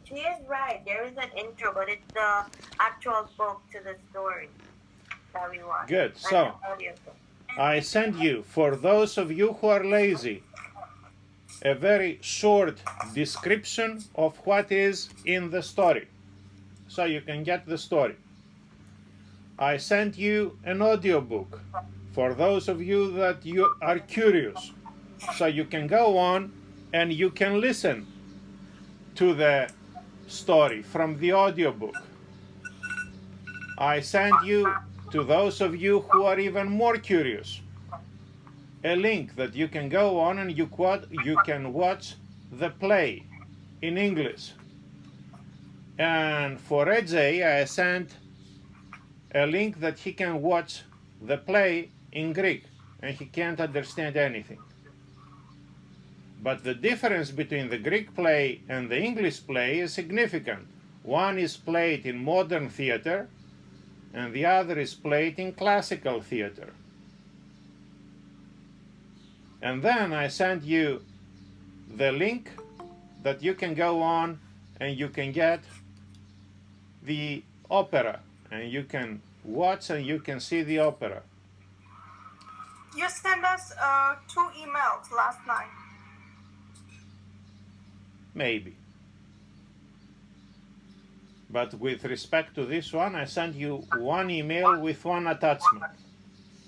She is right. There is an intro, but it's the actual book to the story that we watch. Good. Like So the audio book. I send you, for those of you who are lazy, a very short description of what is in the story, so you can get the story. I sent you an audiobook for those of you that you are curious, so you can go on and you can listen to the story from the audiobook. I sent you, to those of you who are even more curious, a link that you can go on and you can watch the play in English. And for AJ, I sent a link that he can watch the play in Greek, and he can't understand anything. But the difference between the Greek play and the English play is significant. One is played in modern theater, and the other is played in classical theater. And then I sent you the link that you can go on and you can get the opera, and you can watch and you can see the opera. You sent us 2 emails last night. Maybe. But with respect to this one, I sent you one email with one attachment.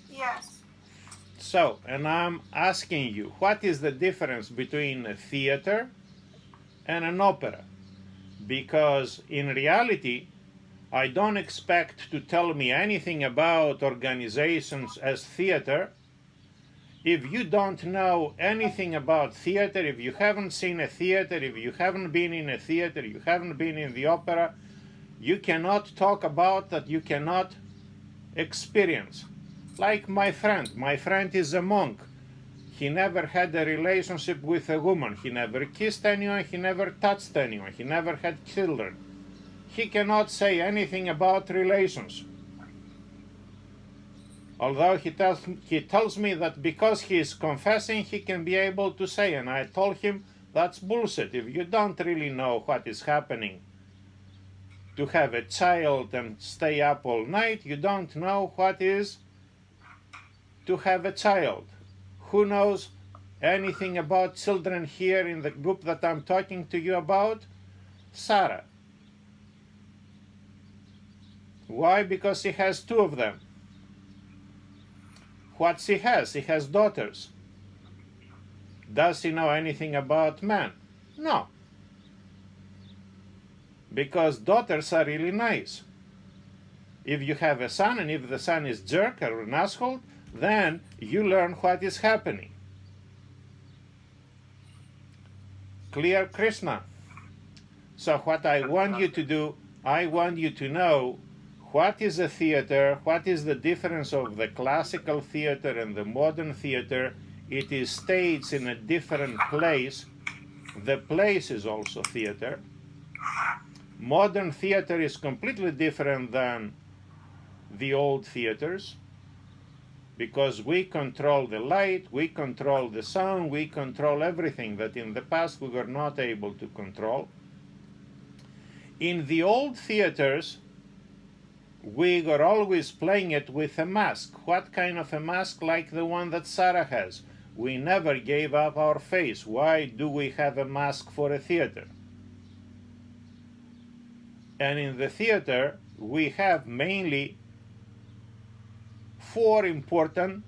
Yes. So, and I'm asking you, what is the difference between a theater and an opera? Because in reality, I don't expect to tell me anything about organizations as theater. If you don't know anything about theater, if you haven't seen a theater, if you haven't been in a theater, you haven't been in the opera, you cannot talk about that, you cannot experience. Like my friend is a monk. He never had a relationship with a woman. He never kissed anyone, he never touched anyone, he never had children. He cannot say anything about relations. Although he tells me that because he is confessing, he can be able to say, and I told him that's bullshit. If you don't really know what is happening to have a child and stay up all night, you don't know what is to have a child. Who knows anything about children here in the group that I'm talking to you about? Sarah. Why? Because she has 2 of them. What she has daughters. Does she know anything about men? No. Because daughters are really nice. If you have a son, and if the son is jerk or an asshole, then you learn what is happening. Clear, Krishna? So what I want you to do, I want you to know what is a theater, what is the difference of the classical theater and the modern theater. It is staged in a different place. The place is also theater. Modern theater is completely different than the old theaters, because we control the light, we control the sound, we control everything that in the past we were not able to control. In the old theaters, we were always playing it with a mask. What kind of a mask? Like the one that Sarah has. We never gave up our face. Why do we have a mask for a theater? And in the theater, we have mainly 4 important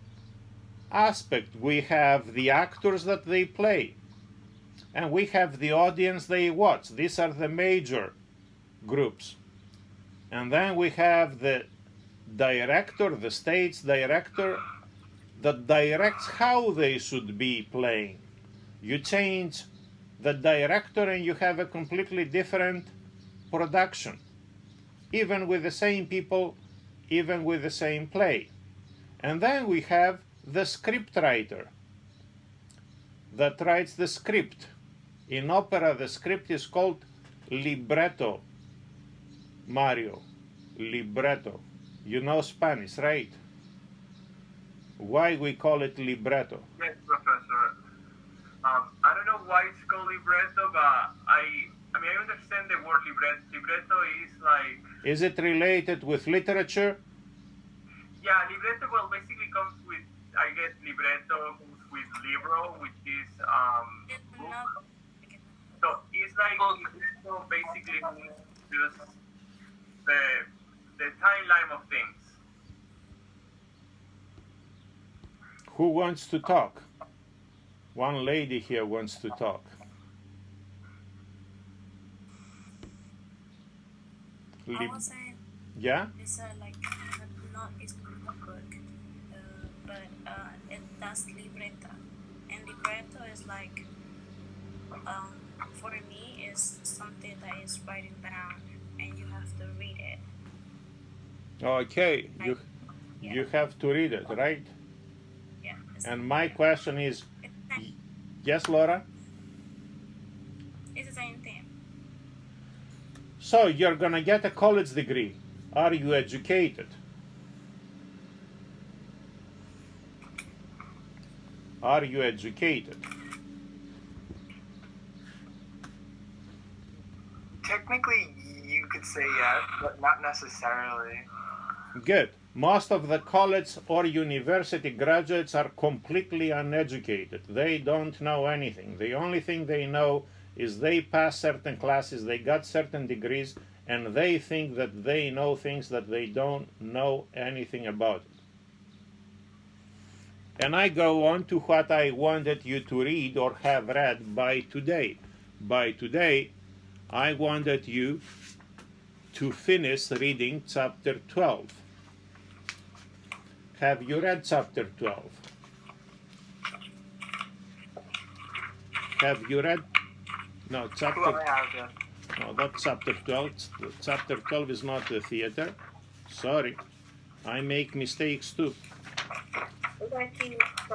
aspects. We have the actors that they play, and we have the audience they watch. These are the major groups. And then we have the director, the stage director, that directs how they should be playing. You change the director and you have a completely different production, even with the same people, even with the same play. And then we have the script writer that writes the script. In opera, the script is called libretto. Mario, libretto. You know Spanish, right? Why we call it libretto? Yes, Professor. I don't know why it's called libretto, but I mean I understand the word libretto. Libretto is like... Is it related with literature? Yeah, libretto, well, basically comes with, I guess, libretto comes with libro, which is book. So it's like libretto basically means just the timeline of things. Who wants to talk? One lady here wants to talk. I was saying, Yeah? it's like it's not a book, but that's libretto, and libretto is like, for me, is something that is writing down, and you have to read it. Okay, Like, you have to read it, right? Yeah. And my question is, It's yes, Laura? the same thing. So you're gonna get a college degree. Are you educated? Are you educated? Technically, you could say yes, but not necessarily. Good. Most of the college or university graduates are completely uneducated. They don't know anything. The only thing they know is they pass certain classes, they got certain degrees, and they think that they know things that they don't know anything about it. And I go on to what I wanted you to read or have read by today. By today, I wanted you to finish reading chapter 12. Have you read chapter 12? Have you read? No, chapter... Well, I have, yeah. No, that's chapter 12. Chapter 12 is not the theater. Sorry. I make mistakes too.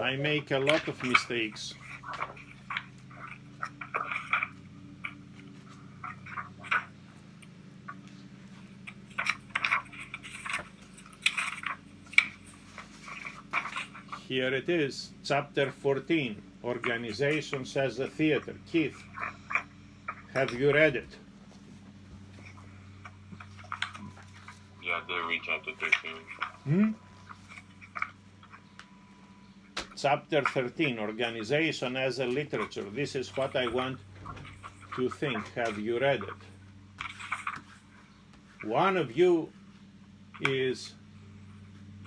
I make a lot of mistakes. Here it is, chapter 14, Organizations as a Theater. Keith, have you read it? Yeah, I did read chapter 13. Chapter 13, Organization as a Literature. This is what I want to think. Have you read it? One of you is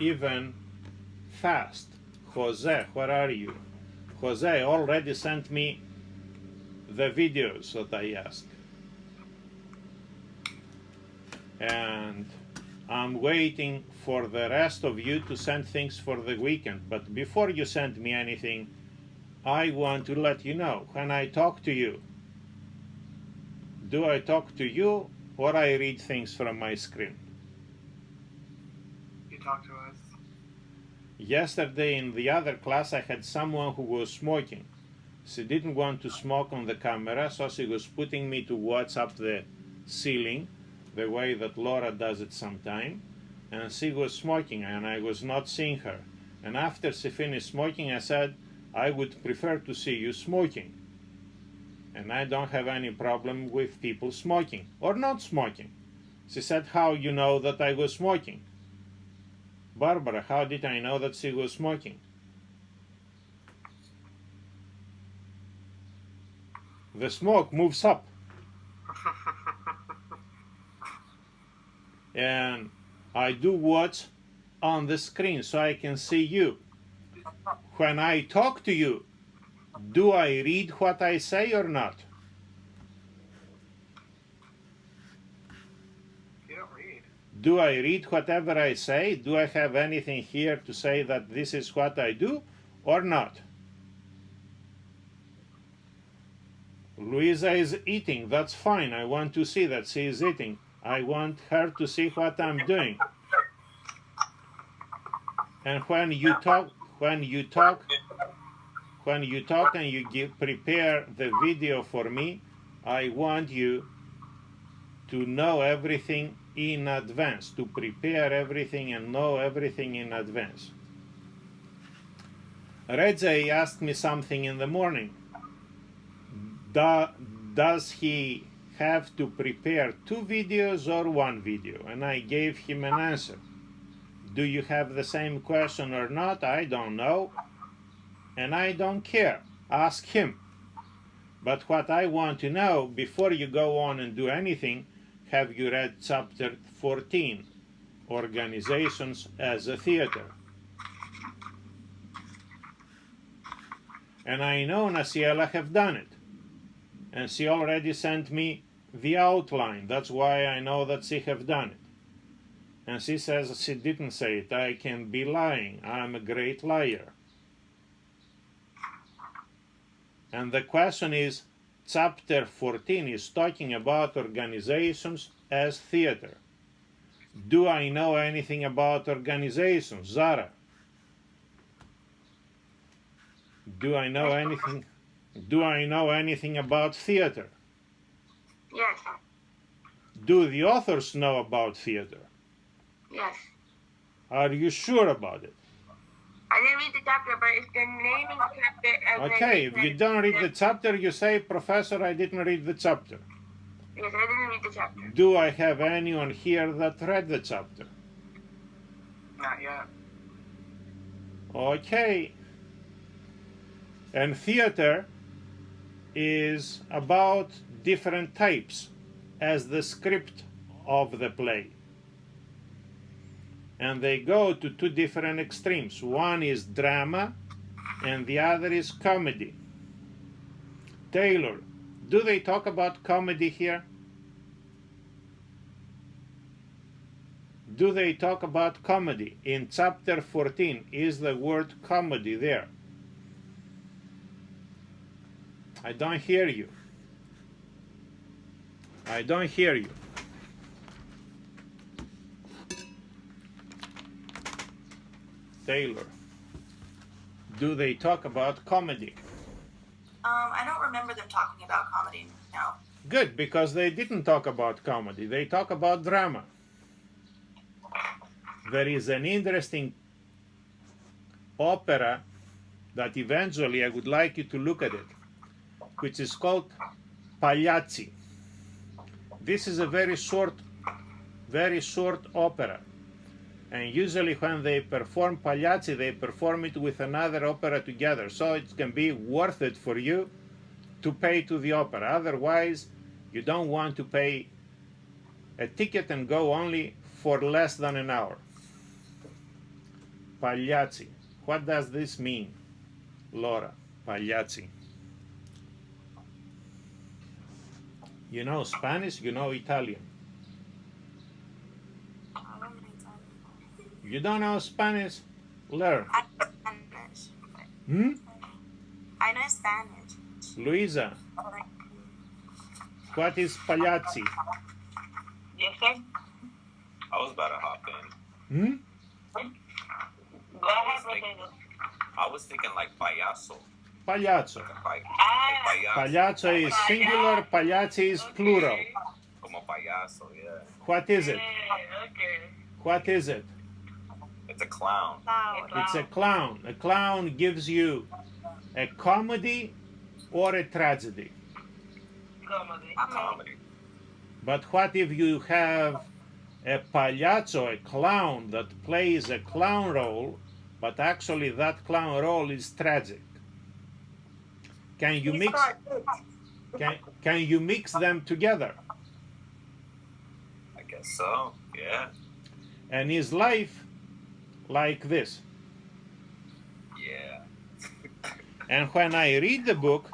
even fast. Jose, where are you? Jose already sent me the videos that I asked. And I'm waiting for the rest of you to send things for the weekend. But before you send me anything, I want to let you know, when I talk to you, do I talk to you or I read things from my screen? You talk to us. Yesterday in the other class I had someone who was smoking. She didn't want to smoke on the camera, so she was putting me to watch up the ceiling, the way that Laura does it sometime, and she was smoking and I was not seeing her. And after she finished smoking, I said, I would prefer to see you smoking. And I don't have any problem with people smoking or not smoking. She said, how you know that I was smoking? Barbara, how did I know that she was smoking? The smoke moves up. And I do watch on the screen so I can see you. When I talk to you, do I read what I say or not? You don't read. Do I read whatever I say? Do I have anything here to say that this is what I do or not? Luisa is eating. That's fine. I want to see that she is eating. I want her to see what I'm doing. And when you talk and you prepare the video for me, I want you to know everything in advance, to prepare everything and know everything in advance. Redzei asked me something in the morning. Does he have to prepare 2 videos or 1 video? And I gave him an answer. Do you have the same question or not? I don't know. And I don't care. Ask him. But what I want to know, before you go on and do anything, have you read chapter 14, Organizations as a Theater? And I know Nasiela have done it. And she already sent me the outline. That's why I know that she have done it. And she says she didn't say it. I can be lying. I'm a great liar. And the question is, chapter 14 is talking about organizations as theater. Do I know anything about organizations, Zara? Do I know anything? Do I know anything about theater? Yes. Do the authors know about theater? Yes. Are you sure about it? I didn't read the chapter, but if you're naming the chapter and Okay, if you don't read the chapter, you say, Professor, I didn't read the chapter. Yes, I didn't read the chapter. Do I have anyone here that read the chapter? Not yet. Okay. And theater is about different types as the script of the play. And they go to 2 different extremes. One is drama and the other is comedy. Taylor, do they talk about comedy here? Do they talk about comedy? In chapter 14, is the word comedy there? I don't hear you. I don't hear you. Taylor, do they talk about comedy? I don't remember them talking about comedy. No. Good, because they didn't talk about comedy. They talk about drama. There is an interesting opera that eventually I would like you to look at it, which is called Pagliacci. This is a very short opera. And usually when they perform Pagliacci, they perform it with another opera together. So it can be worth it for you to pay to the opera. Otherwise, you don't want to pay a ticket and go only for less than an hour. Pagliacci. What does this mean, Laura? Pagliacci. You know Spanish, you know Italian. You don't know Spanish? Learn. I know Spanish. I know Spanish. Luisa, what is Pagliacci? Yes, sir. I was about to hop in. Go ahead, Rodrigo. I was thinking like payaso. Pagliaccio. Like payaso. Pagliaccio is singular, Pagliacci is plural. Como payaso, yeah. What is it? Okay. What is it? It's a clown. It's a clown. A clown gives you a comedy or a tragedy. Comedy. Comedy. But what if you have a pagliaccio, a clown that plays a clown role, but actually that clown role is tragic? Can you mix? Can you mix them together? I guess so, yeah. And is life like this? Yeah. And when I read the book,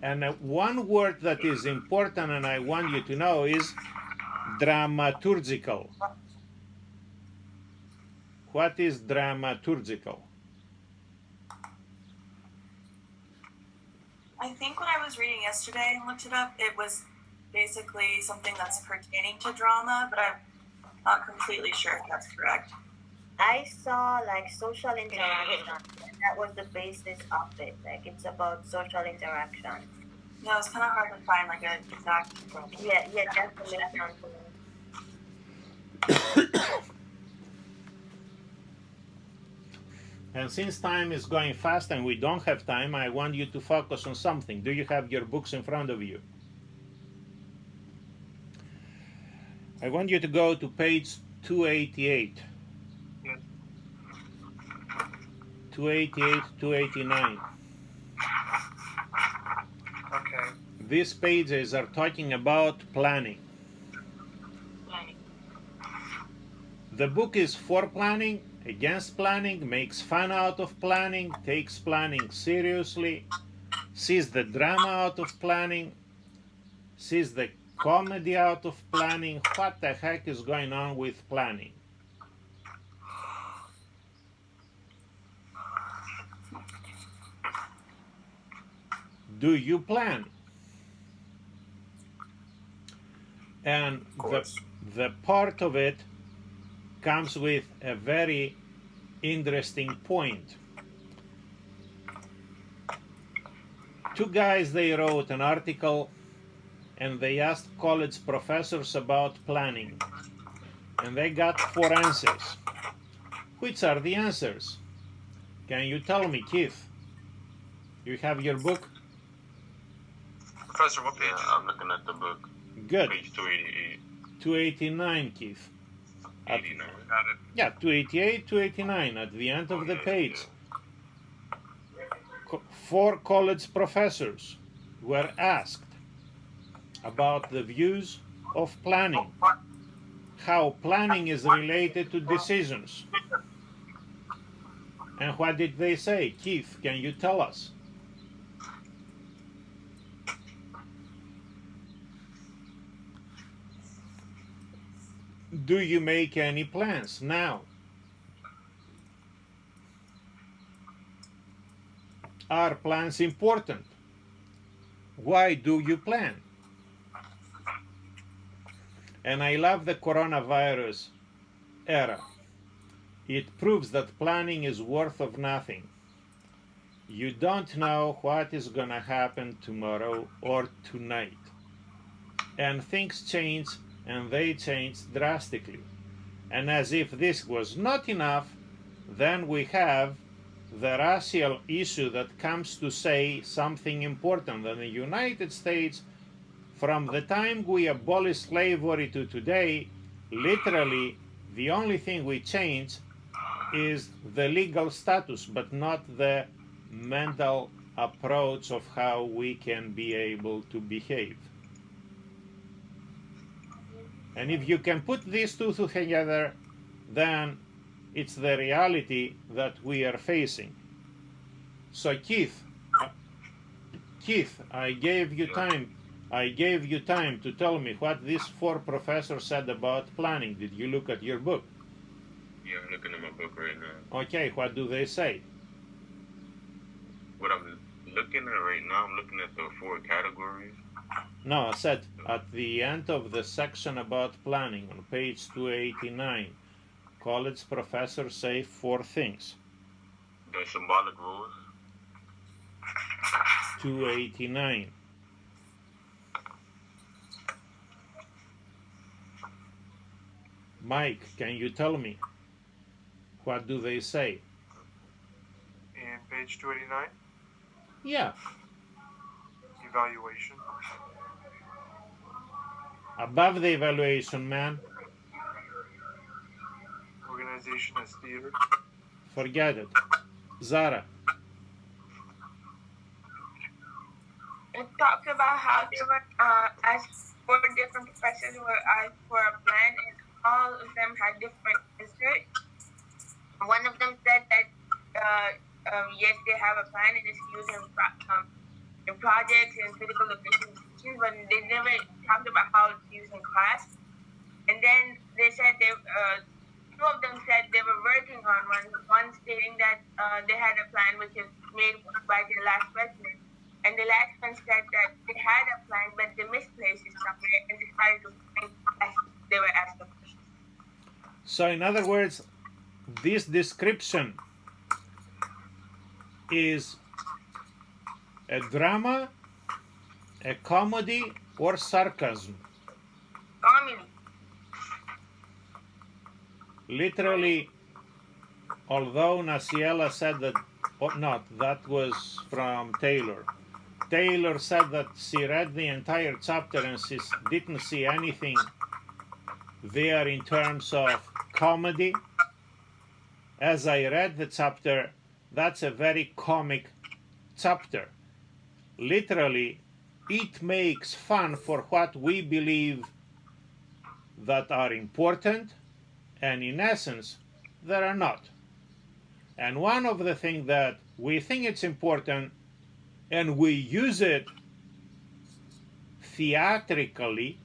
and one word that is important and I want you to know is dramaturgical. What is dramaturgical? I think when I was reading yesterday and looked it up, it was basically something that's pertaining to drama, but I'm not completely sure if that's correct. I saw like social interaction, and that was the basis of it. Like it's about social interaction. Yeah, it's kind of hard to find like an exact. Yeah, definition. And since time is going fast and we don't have time, I want you to focus on something. Do you have your books in front of you? I want you to go to page 288. Yes. 288, 289. Okay. These pages are talking about planning. The book is for planning, against planning, makes fun out of planning, takes planning seriously, sees the drama out of planning, sees the comedy out of planning. What the heck is going on with planning? Do you plan? And the part of it comes with a very interesting point. Two guys, they wrote an article and they asked college professors about planning. And they got 4 answers. Which are the answers? Can you tell me, Keith? You have your book? Professor, what page? Yeah, I'm looking at the book. Good. Page 288. 289, Keith. 89. Got it. Yeah, 288, 289, at the end of the page. 4 college professors were asked about the views of planning, how planning is related to decisions. And what did they say? Keith, can you tell us? Do you make any plans now? Are plans important? Why do you plan? And I love the coronavirus era. It proves that planning is worth of nothing. You don't know what is gonna happen tomorrow or tonight. And things change, and they change drastically. And as if this was not enough, then we have the racial issue that comes to say something important. In the United States, from the time we abolished slavery to today, literally the only thing we change is the legal status, but not the mental approach of how we can be able to behave. And if you can put these two together, then it's the reality that we are facing. So Keith, I gave you time. I gave you time to tell me what these 4 professors said about planning. Did you look at your book? Yeah, I'm looking at my book right now. Okay, what do they say? What I'm looking at right now, I'm looking at the 4 categories. No, I said at the end of the section about planning on page 289, college professors say 4 things. The symbolic rules. 289. Mike, can you tell me? What do they say? In page 289, Yeah, evaluation. above the evaluation, man. Organization as theater. Forget it. Zara. It talked about how they were asked 4 different professors were asked for a plan, and all of them had different answers. One of them said that yes, they have a plan and it's used in projects and critical efficiency, but they never talked about how it's used in class. And then they said 2 of them said they were working on one stating that they had a plan which is made by the last president. And the last one said that they had a plan, but they misplaced it somewhere and decided to find as they were asked the question. So in other words, this description is a drama, a comedy, or sarcasm. Comedy. Literally, although Nasiela said that, or not, that was from Taylor. Taylor said that she read the entire chapter and she didn't see anything there in terms of comedy. As I read the chapter, that's a very comic chapter. Literally, it makes fun for what we believe that are important, and in essence, that are not. And one of the things that we think it's important and we use it theatrically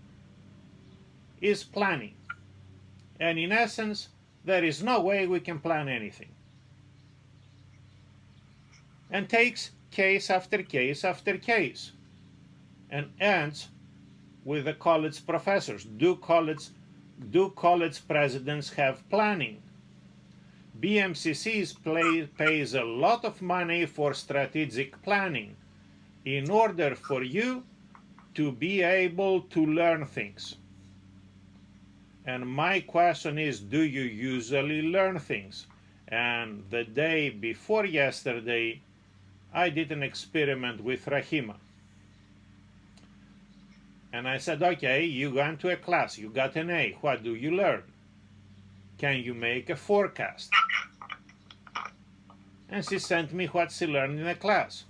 is planning. And in essence, there is no way we can plan anything. And takes case after case after case and ends with the college professors. Do college presidents have planning? BMCC pays a lot of money for strategic planning in order for you to be able to learn things. And my question is, do you usually learn things? And the day before yesterday, I did an experiment with Rahima. And I said, okay, you went to a class, you got an A, what do you learn? Can you make a forecast? And she sent me what she learned in the class.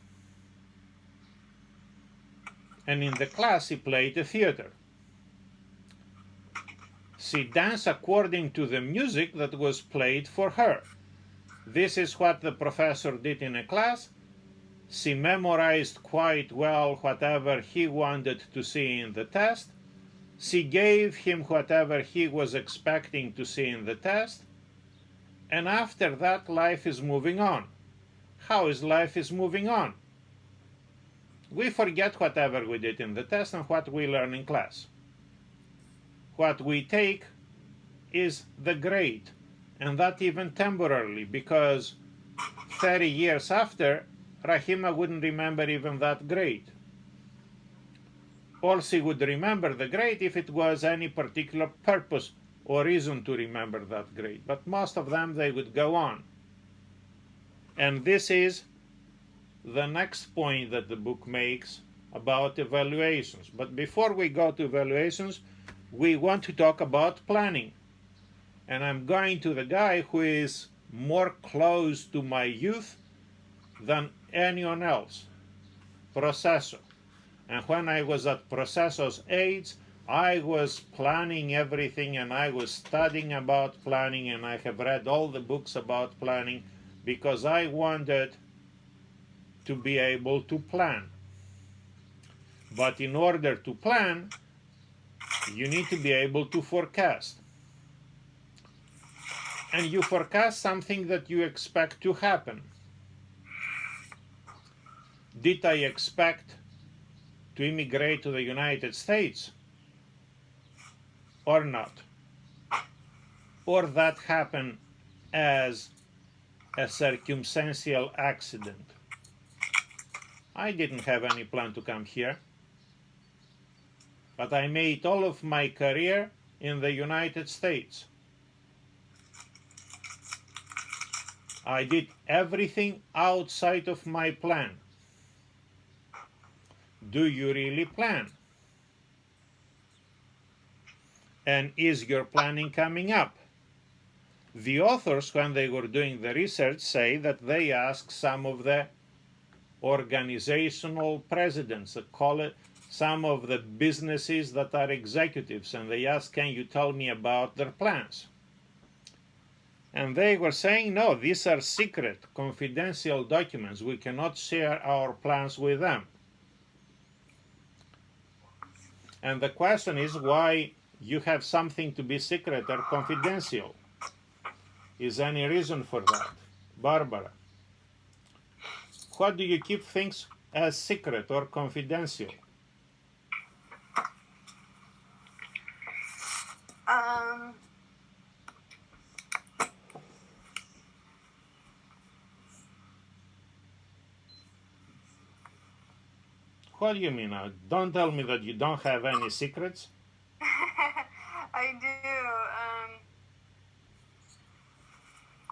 And in the class, she played the theater. She danced according to the music that was played for her. This is what the professor did in a class. She memorized quite well whatever he wanted to see in the test. She gave him whatever he was expecting to see in the test. And after that, life is moving on. How is life is moving on? We forget whatever we did in the test and what we learn in class. What we take is the grade, and that even temporarily, because 30 years after, Rahima wouldn't remember even that grade. Or she would remember the grade if it was any particular purpose or reason to remember that grade. But most of them, they would go on. And this is the next point that the book makes about evaluations. But before we go to evaluations, we want to talk about planning. And I'm going to the guy who is more close to my youth than anyone else, Proceso. And when I was at Proceso's age, I was planning everything and I was studying about planning, and I have read all the books about planning because I wanted to be able to plan. But in order to plan, you need to be able to forecast. And you forecast something that you expect to happen. Did I expect to immigrate to the United States or not? Or that happened as a circumstantial accident? I didn't have any plan to come here, but I made all of my career in the United States. I did everything outside of my plan. Do you really plan? And is your planning coming up? The authors, when they were doing the research, say that they asked some of the organizational presidents, call it some of the businesses that are executives, and they asked, can you tell me about their plans? And they were saying, no, these are secret, confidential documents. We cannot share our plans with them. And the question is why you have something to be secret or confidential. Is any reason for that? Barbara, what do you keep things as secret or confidential? What do you mean? Don't tell me that you don't have any secrets. I do.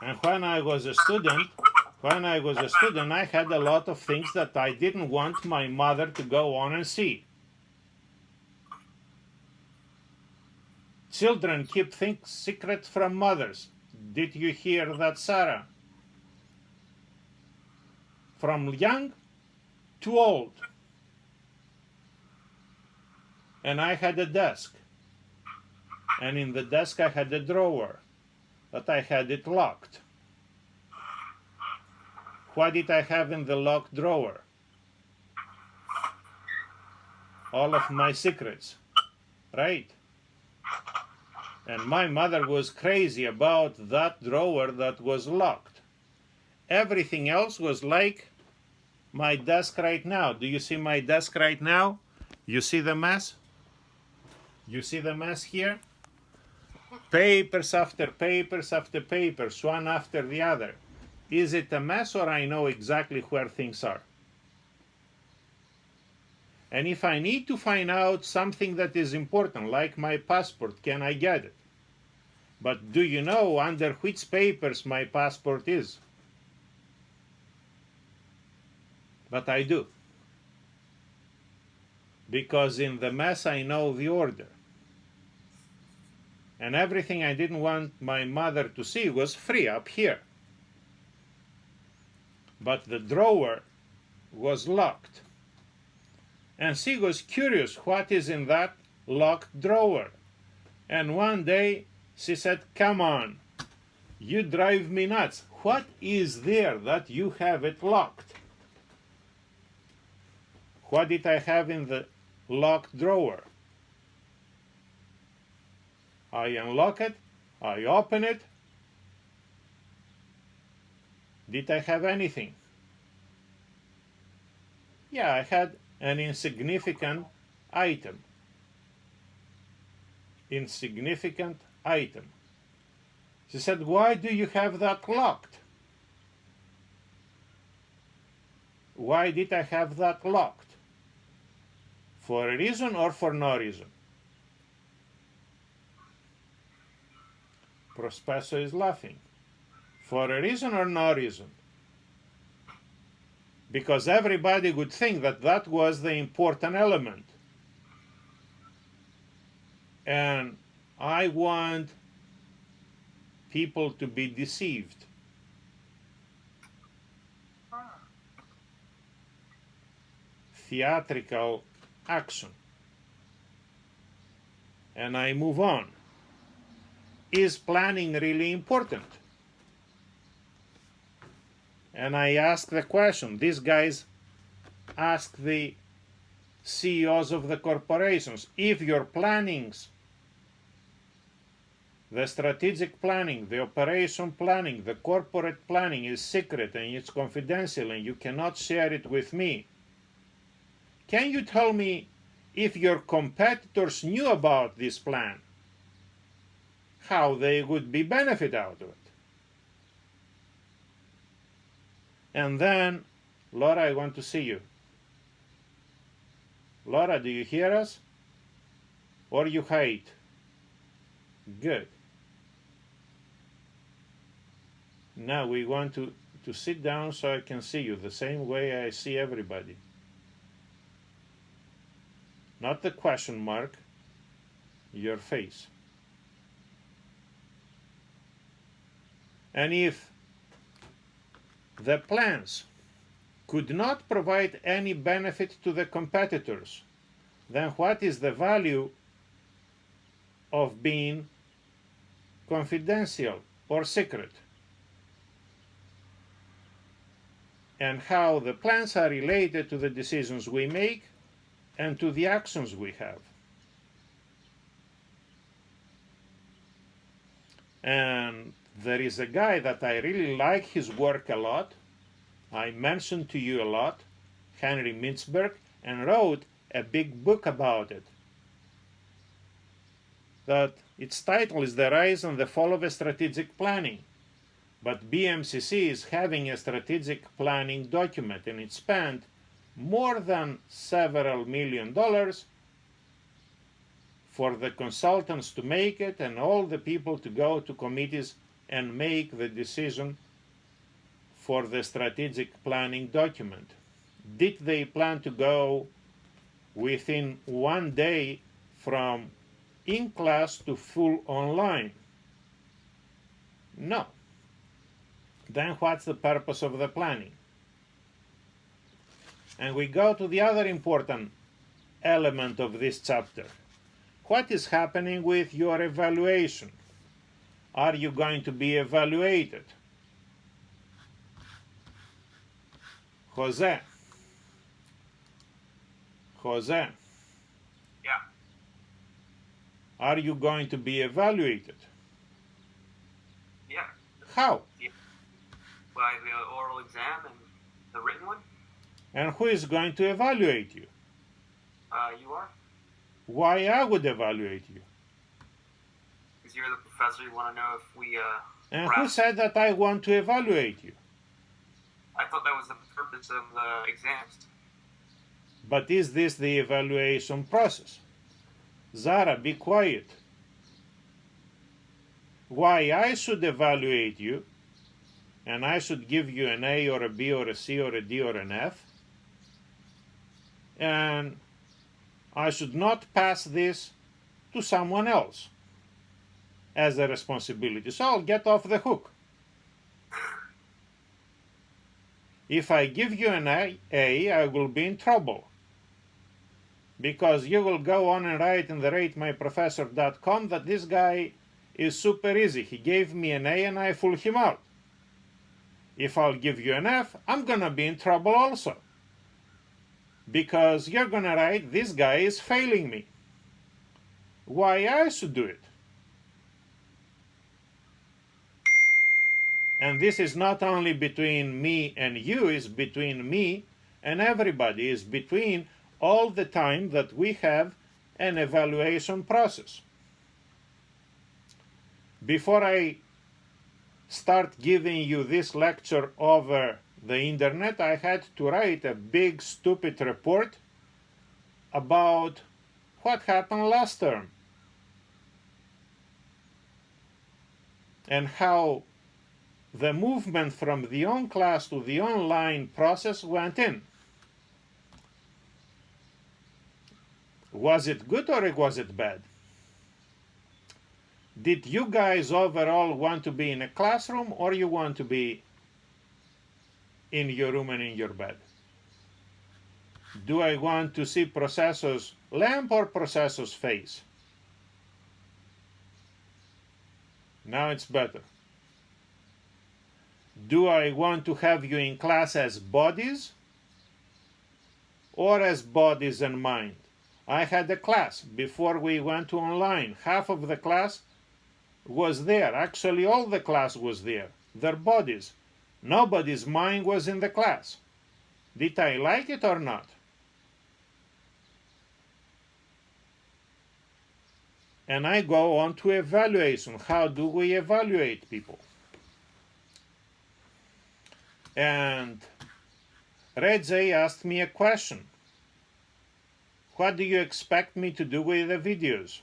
And when I was a student, I had a lot of things that I didn't want my mother to go on and see. Children keep things secret from mothers. Did you hear that, Sarah? From young to old. And I had a desk. And in the desk I had a drawer, but I had it locked. What did I have in the locked drawer? All of my secrets, right? And my mother was crazy about that drawer that was locked. Everything else was like my desk right now. Do you see my desk right now? You see the mess? You see the mess here? Papers after papers after papers, one after the other. Is it a mess, or I know exactly where things are? And if I need to find out something that is important, like my passport, can I get it? But do you know under which papers my passport is? But I do. Because in the mess I know the order. And everything I didn't want my mother to see was free up here. But the drawer was locked. And she was curious what is in that locked drawer. And one day she said, "Come on, you drive me nuts. What is there that you have it locked?" What did I have in the locked drawer? I unlock it, I open it. Did I have anything? Yeah, I had an insignificant item. Insignificant item. She said, "Why do you have that locked?" Why did I have that locked? For a reason or for no reason? Prospeso is laughing. For a reason or no reason? Because everybody would think that that was the important element. And I want people to be deceived. Theatrical action. And I move on. Is planning really important? And I ask the question. These guys ask the CEOs of the corporations, if your plannings, the strategic planning, the operation planning, the corporate planning is secret and it's confidential and you cannot share it with me, can you tell me if your competitors knew about this plan, how they would be benefit out of it? And then, Laura, I want to see you. Laura, do you hear us? Or you hide? Good. Now we want to sit down so I can see you the same way I see everybody. Not the question mark, your face. And if the plans could not provide any benefit to the competitors, then what is the value of being confidential or secret? And how the plans are related to the decisions we make and to the actions we have. And there is a guy that I really like his work a lot. I mentioned to you a lot, Henry Mintzberg, and wrote a big book about it. That its title is The Rise and the Fall of Strategic Planning. But BMCC is having a strategic planning document, and it spent more than several $1 million for the consultants to make it and all the people to go to committees and make the decision for the strategic planning document? Did they plan to go within one day from in-class to full online? No. Then what's the purpose of the planning? And we go to the other important element of this chapter. What is happening with your evaluation? Are you going to be evaluated? Jose. Yeah. Are you going to be evaluated? Yeah. How? By the oral exam and the written one. And who is going to evaluate you? You are. Why I would evaluate you? Because you're the professor. You want to know if we. And who said that I want to evaluate you? I thought that was the purpose of the exams. But is this the evaluation process? Zara, be quiet. Why I should evaluate you, and I should give you an A or a B or a C or a D or an F, and I should not pass this to someone else as a responsibility. So I'll get off the hook. If I give you an A, I will be in trouble, because you will go on and write in the ratemyprofessor.com that this guy is super easy. He gave me an A and I fooled him out. If I'll give you an F, I'm gonna be in trouble also, because you're gonna write, this guy is failing me. Why I should do it? And this is not only between me and you, it's between me and everybody. It's between all the time that we have an evaluation process. Before I start giving you this lecture over the internet, I had to write a big stupid report about what happened last term and how the movement from the on-class to the online process went in. Was it good or was it bad? Did you guys overall want to be in a classroom, or you want to be in your room and in your bed? Do I want to see Processor's lamp or Processor's face? Now it's better. Do I want to have you in class as bodies or as bodies and mind? I had a class before we went to online. Half of the class was there. Actually, all the class was there. Their bodies. Nobody's mind was in the class. Did I like it or not? And I go on to evaluation. How do we evaluate people? And Redzei asked me a question. What do you expect me to do with the videos?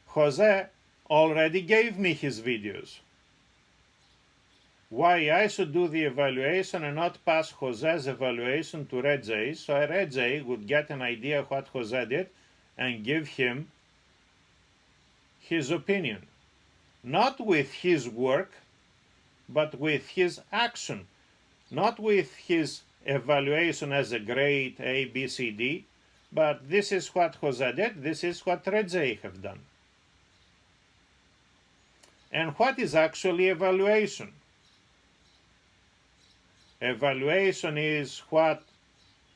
Jose already gave me his videos. Why I should do the evaluation and not pass Jose's evaluation to Redzei, so Redzei would get an idea of what Jose did and give him his opinion. Not with his work, but with his action. Not with his evaluation as a grade A, B, C, D, but this is what Jose did, this is what Redzei have done. And what is actually evaluation? Evaluation is what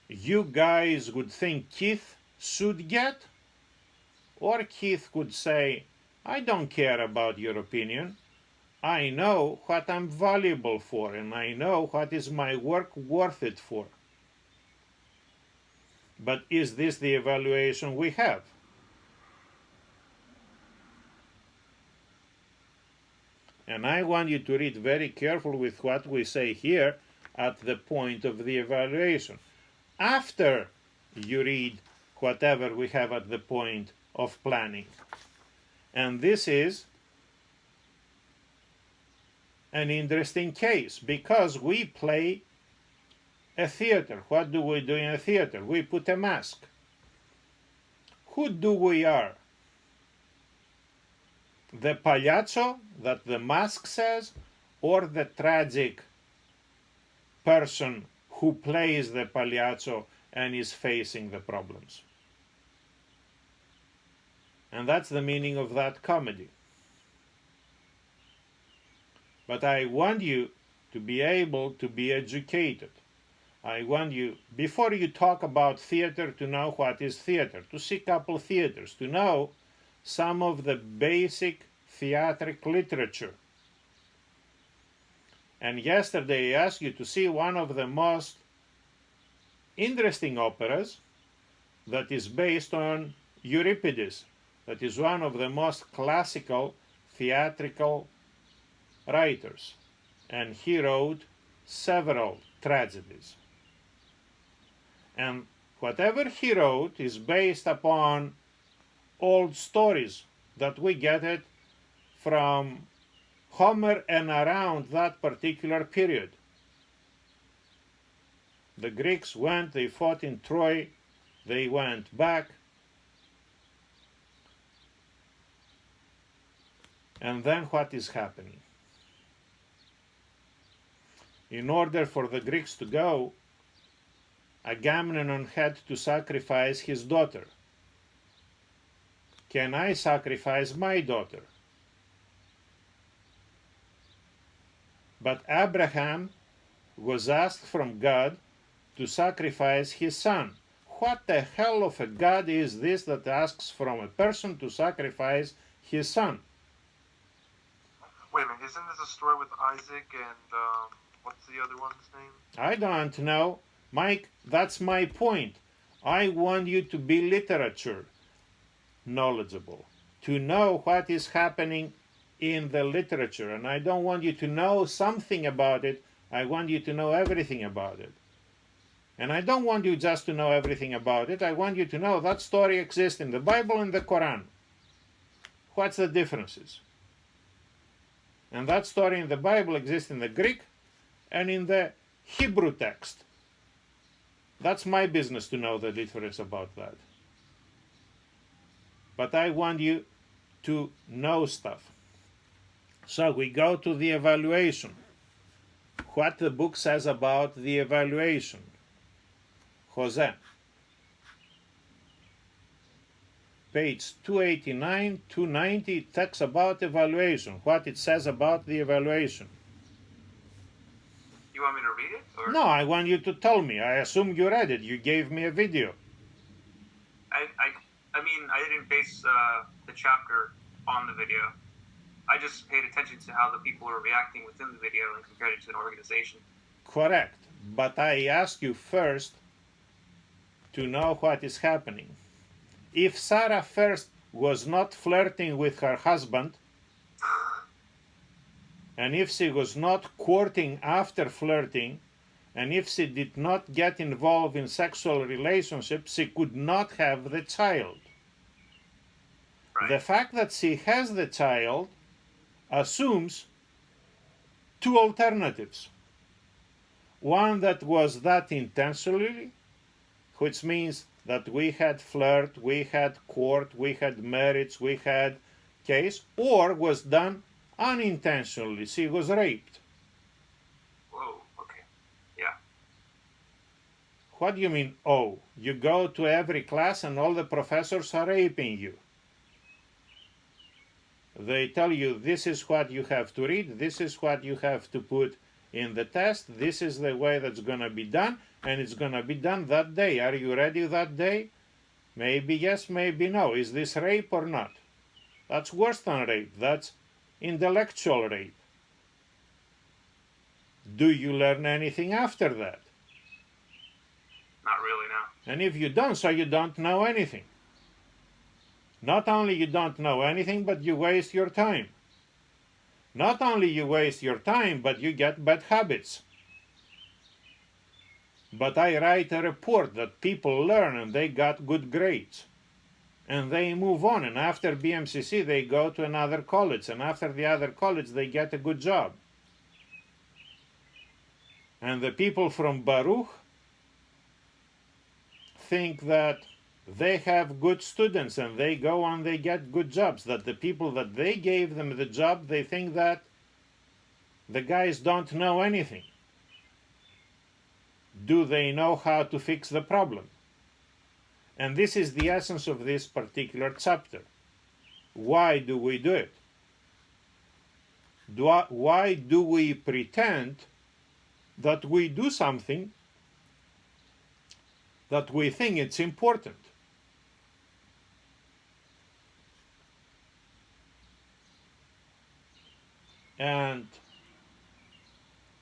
you guys would think Keith should get, or Keith could say, I don't care about your opinion. I know what I'm valuable for, and I know what is my work worth it for. But is this the evaluation we have? And I want you to read very carefully with what we say here at the point of the evaluation. After you read whatever we have at the point of planning. And this is an interesting case because we play a theater. What do we do in a theater? We put a mask. Who do we are? The pagliaccio that the mask says, or the tragic person who plays the pagliaccio and is facing the problems? And that's the meaning of that comedy. But I want you to be able to be educated. I want you, before you talk about theater, to know what is theater, to see a couple theaters, to know some of the basic theatrical literature. And yesterday I asked you to see one of the most interesting operas that is based on Euripides, that is one of the most classical theatrical writers, and he wrote several tragedies. And whatever he wrote is based upon old stories that we get it from Homer and around that particular period. The Greeks went, they fought in Troy, they went back, and then what is happening? In order for the Greeks to go, Agamemnon had to sacrifice his daughter. Can I sacrifice my daughter? But Abraham was asked from God to sacrifice his son. What the hell of a God is this that asks from a person to sacrifice his son? Wait a minute, isn't this a story with Isaac and what's the other one's name? I don't know. Mike, that's my point. I want you to be literature knowledgeable, to know what is happening in the literature. And I don't want you to know something about it. I want you to know everything about it. And I don't want you just to know everything about it. I want you to know that story exists in the Bible and the Quran. What's the differences? And that story in the Bible exists in the Greek and in the Hebrew text. That's my business to know the difference about that. But I want you to know stuff. So we go to the evaluation. What the book says about the evaluation. Jose. Page 289, 290 talks about evaluation. What it says about the evaluation. You want me to read it? Or? No, I want you to tell me. I assume you read it. You gave me a video. I mean, I didn't base the chapter on the video. I just paid attention to how the people were reacting within the video and compared it to an organization. Correct. But I ask you first to know what is happening. If Sarah first was not flirting with her husband, and if she was not courting after flirting, and if she did not get involved in sexual relationships, she could not have the child. Right. The fact that she has the child assumes two alternatives. One that was that intentionally, which means that we had flirt, we had court, we had marriage, we had case, or was done unintentionally. She was raped. Whoa, okay. Yeah. What do you mean, oh? You go to every class and all the professors are raping you. They tell you this is what you have to read, this is what you have to put in the test, this is the way that's going to be done, and it's going to be done that day. Are you ready that day? Maybe yes, maybe no. Is this rape or not? That's worse than rape. That's intellectual rape. Do you learn anything after that? Not really, no. And if you don't, so you don't know anything. Not only you don't know anything, but you waste your time. Not only you waste your time, but you get bad habits. But I write a report that people learn and they got good grades. And they move on, and after BMCC they go to another college, and after the other college they get a good job. And the people from Baruch think that they have good students and they go and they get good jobs, that the people that they gave them the job, they think that the guys don't know anything. Do they know how to fix the problem? And this is the essence of this particular chapter. Why do we do it? Why do we pretend that we do something that we think it's important? And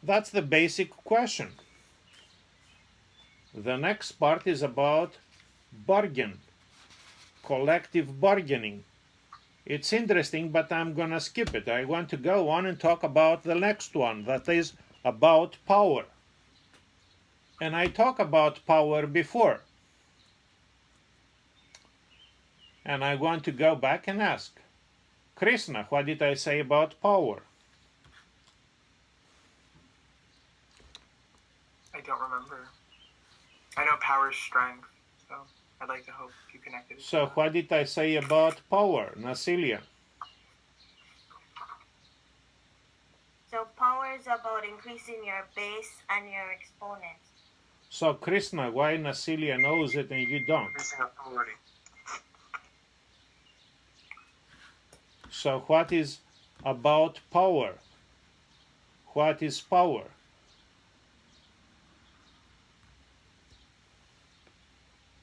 that's the basic question. The next part is about bargain, collective bargaining. It's interesting, but I'm going to skip it. I want to go on and talk about the next one, that is about power. And I talked about power before. And I want to go back and ask, Krishna, what did I say about power? I don't remember. I know power is strength, so I'd like to hope you connected it. So what did I say about power, Nasilia? So power is about increasing your base and your exponent. So Krishna, why Nasilia knows it and you don't? Increasing authority. So what is about power? What is power?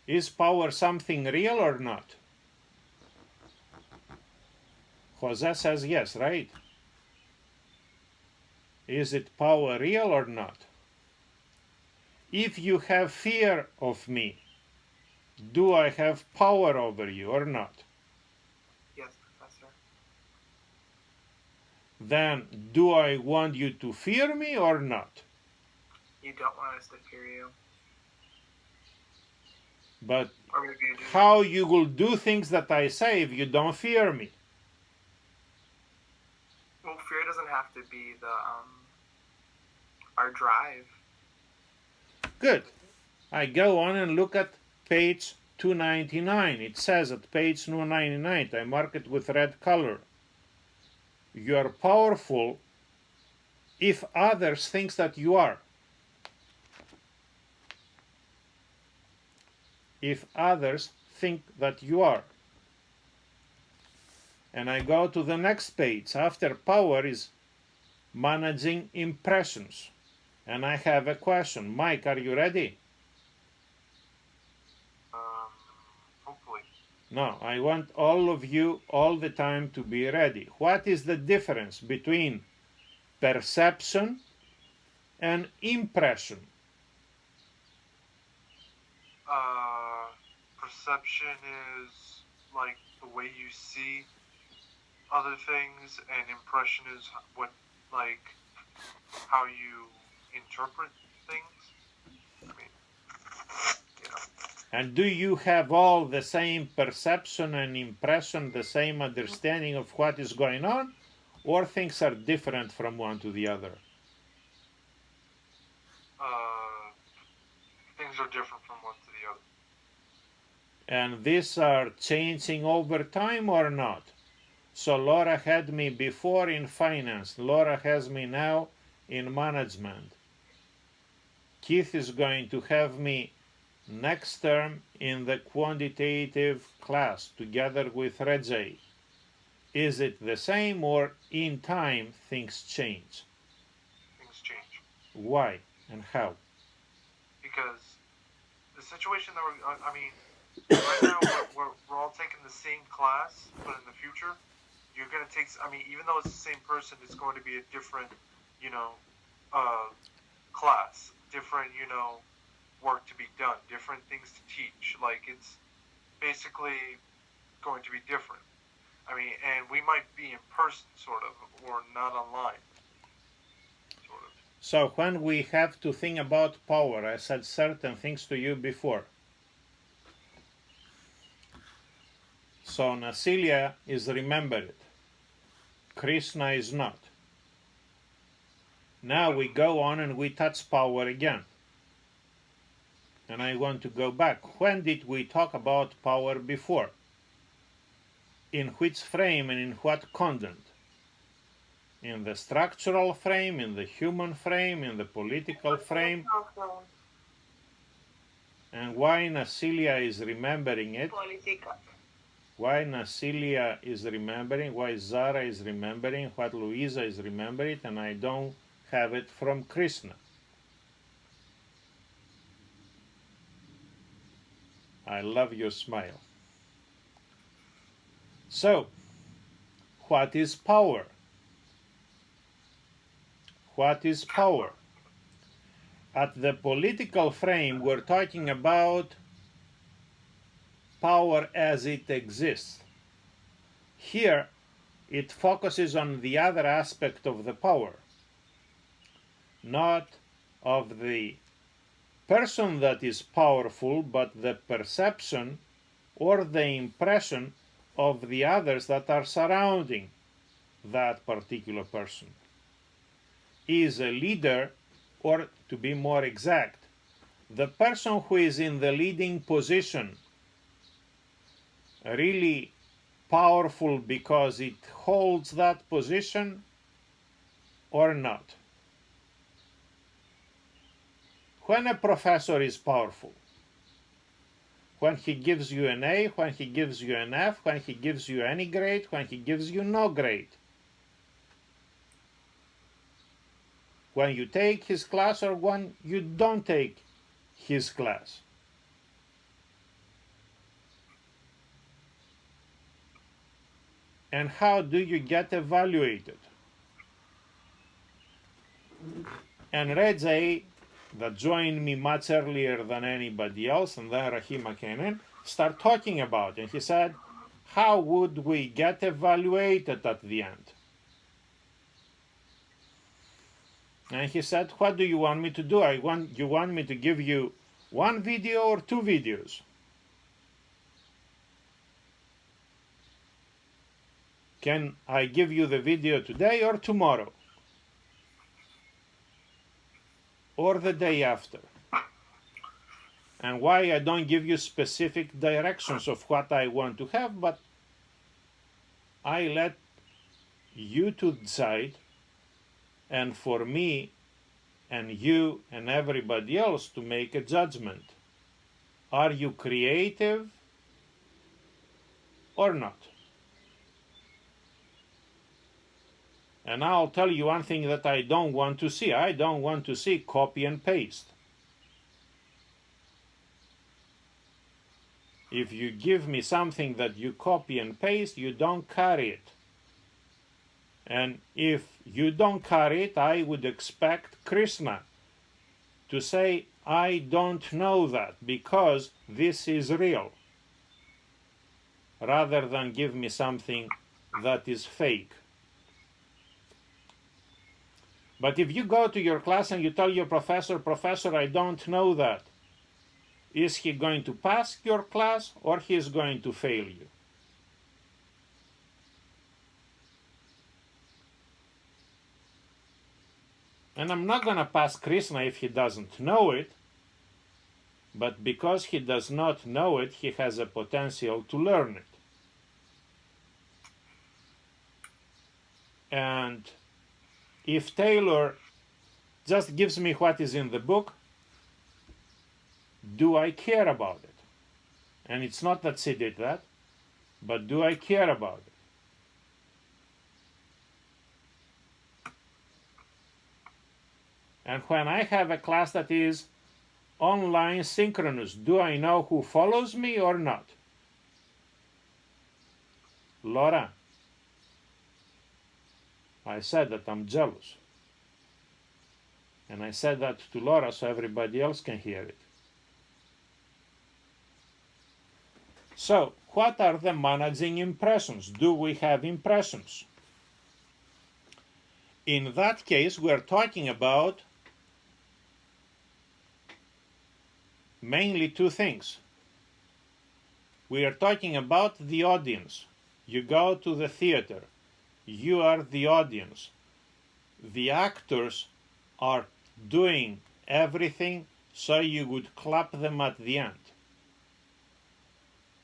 Is power something real or not? Jose says yes, right? Is it power real or not? If you have fear of me, do I have power over you or not? Yes, Professor. Then do I want you to fear me or not? You don't want us to fear you. But Or maybe you do. how you will do things that I say if you don't fear me? Well, fear doesn't have to be our drive. Good. I go on and look at page 299. It says at page 299, I mark it with red color. You are powerful if others think that you are. If others think that you are. And I go to the next page. After power is managing impressions. And I have a question. Mike, are you ready? Hopefully. No, I want all of you all the time to be ready. What is the difference between perception and impression? Perception is like the way you see other things, and impression is what, like, how you interpret things. I mean, you know. And do you have all the same perception and impression, the same understanding of what is going on, or things are different from one to the other? Things are different from one to the other. And these are changing over time or not? So Laura had me before in finance. Laura has me now in management. Keith is going to have me next term in the quantitative class together with Redzai. Is it the same, or in time things change? Things change. Why and how? Because the situation that I mean, right now we're all taking the same class, but in the future, you're going to take, I mean, even though it's the same person, it's going to be a different, class, different, work to be done, different things to teach. Like, it's basically going to be different. I mean, and we might be in person, sort of, or not online, sort of. So when we have to think about power, I said certain things to you before. So Nasilia is remembered. Krishna is not. Now we go on and we touch power again. And I want to go back. When did we talk about power before? In which frame and in what content? In the structural frame, in the human frame, in the political frame? And why Nasilia is remembering it? Political. Why Nasilia is remembering, why Zara is remembering, what Luisa is remembering, and I don't have it from Krishna. I love your smile. So, what is power? What is power? At the political frame, we're talking about power as it exists. Here, it focuses on the other aspect of the power, not of the person that is powerful, but the perception or the impression of the others that are surrounding that particular person. Is a leader, or to be more exact, the person who is in the leading position really powerful because it holds that position or not? When a professor is powerful, when he gives you an A, when he gives you an F, when he gives you any grade, when he gives you no grade, when you take his class or when you don't take his class. And how do you get evaluated? And Redzai, that joined me much earlier than anybody else, and then Rahima came in, start talking about it. And he said, how would we get evaluated at the end? And he said, what do you want me to do? You want me to give you one video or two videos? Can I give you the video today or tomorrow? Or the day after? And why I don't give you specific directions of what I want to have, but I let you to decide, and for me and you and everybody else to make a judgment. Are you creative or not? And I'll tell you one thing that I don't want to see. I don't want to see copy and paste. If you give me something that you copy and paste, you don't carry it. And if you don't carry it, I would expect Krishna to say, I don't know that because this is real, rather than give me something that is fake. But if you go to your class and you tell your professor, Professor, I don't know that, is he going to pass your class or he is going to fail you? And I'm not going to pass Krishna if he doesn't know it, but because he does not know it, he has a potential to learn it. And if Taylor just gives me what is in the book, do I care about it? And it's not that she did that, but do I care about it? And when I have a class that is online synchronous, do I know who follows me or not? Laura, I said that I'm jealous. And I said that to Laura so everybody else can hear it. So, what are the managing impressions? Do we have impressions? In that case, we're talking about mainly two things. We are talking about the audience. You go to the theater. You are the audience. The actors are doing everything so you would clap them at the end.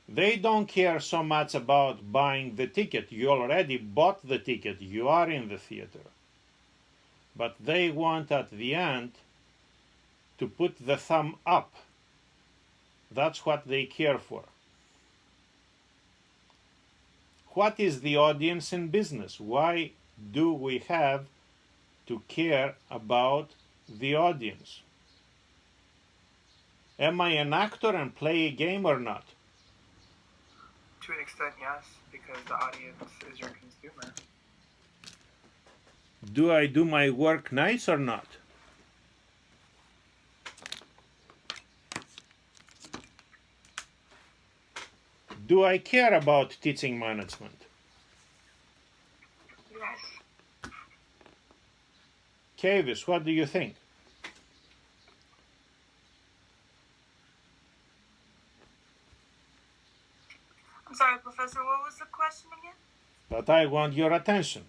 They don't care so much about buying the ticket. You already bought the ticket. You are in the theater. But they want at the end to put the thumb up. That's what they care for. What is the audience in business? Why do we have to care about the audience? Am I an actor and play a game or not? To an extent, yes, because the audience is your consumer. Do I do my work nice or not? Do I care about teaching management? Yes. Kavis, what do you think? I'm sorry, Professor, what was the question again? But I want your attention.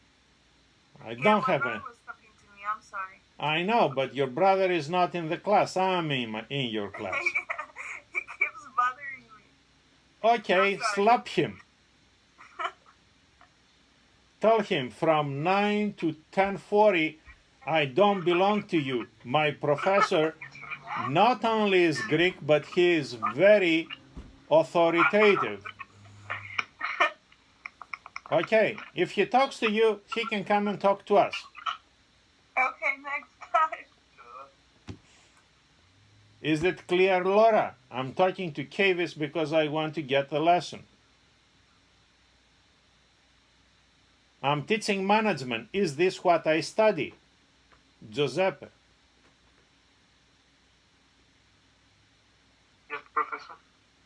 I don't have my any. brother was talking to me, I'm sorry. I know, but your brother is not in the class. I'm in your class. He keeps bothering me. Okay, slap him. Tell him from 9 to 10:40, I don't belong to you. My professor not only is Greek, but he is very authoritative. Okay, if he talks to you, he can come and talk to us. Okay, next time. Is it clear, Laura? I'm talking to Kavis because I want to get the lesson. I'm teaching management. Is this what I study? Giuseppe. Yes, Professor.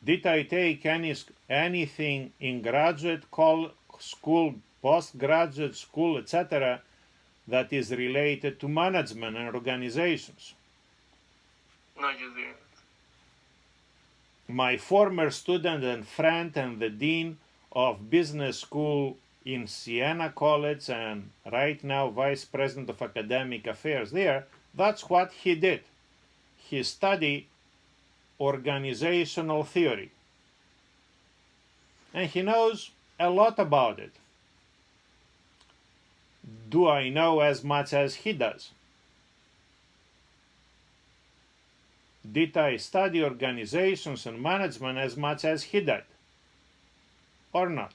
Did I take anything in graduate school, postgraduate school, etc., that is related to management and organizations? No, you didn't. My former student and friend and the dean of business school in Siena College and right now vice president of academic affairs there, that's what he did. He studied organizational theory. And he knows a lot about it. Do I know as much as he does? Did I study organizations and management as much as he did? Or not?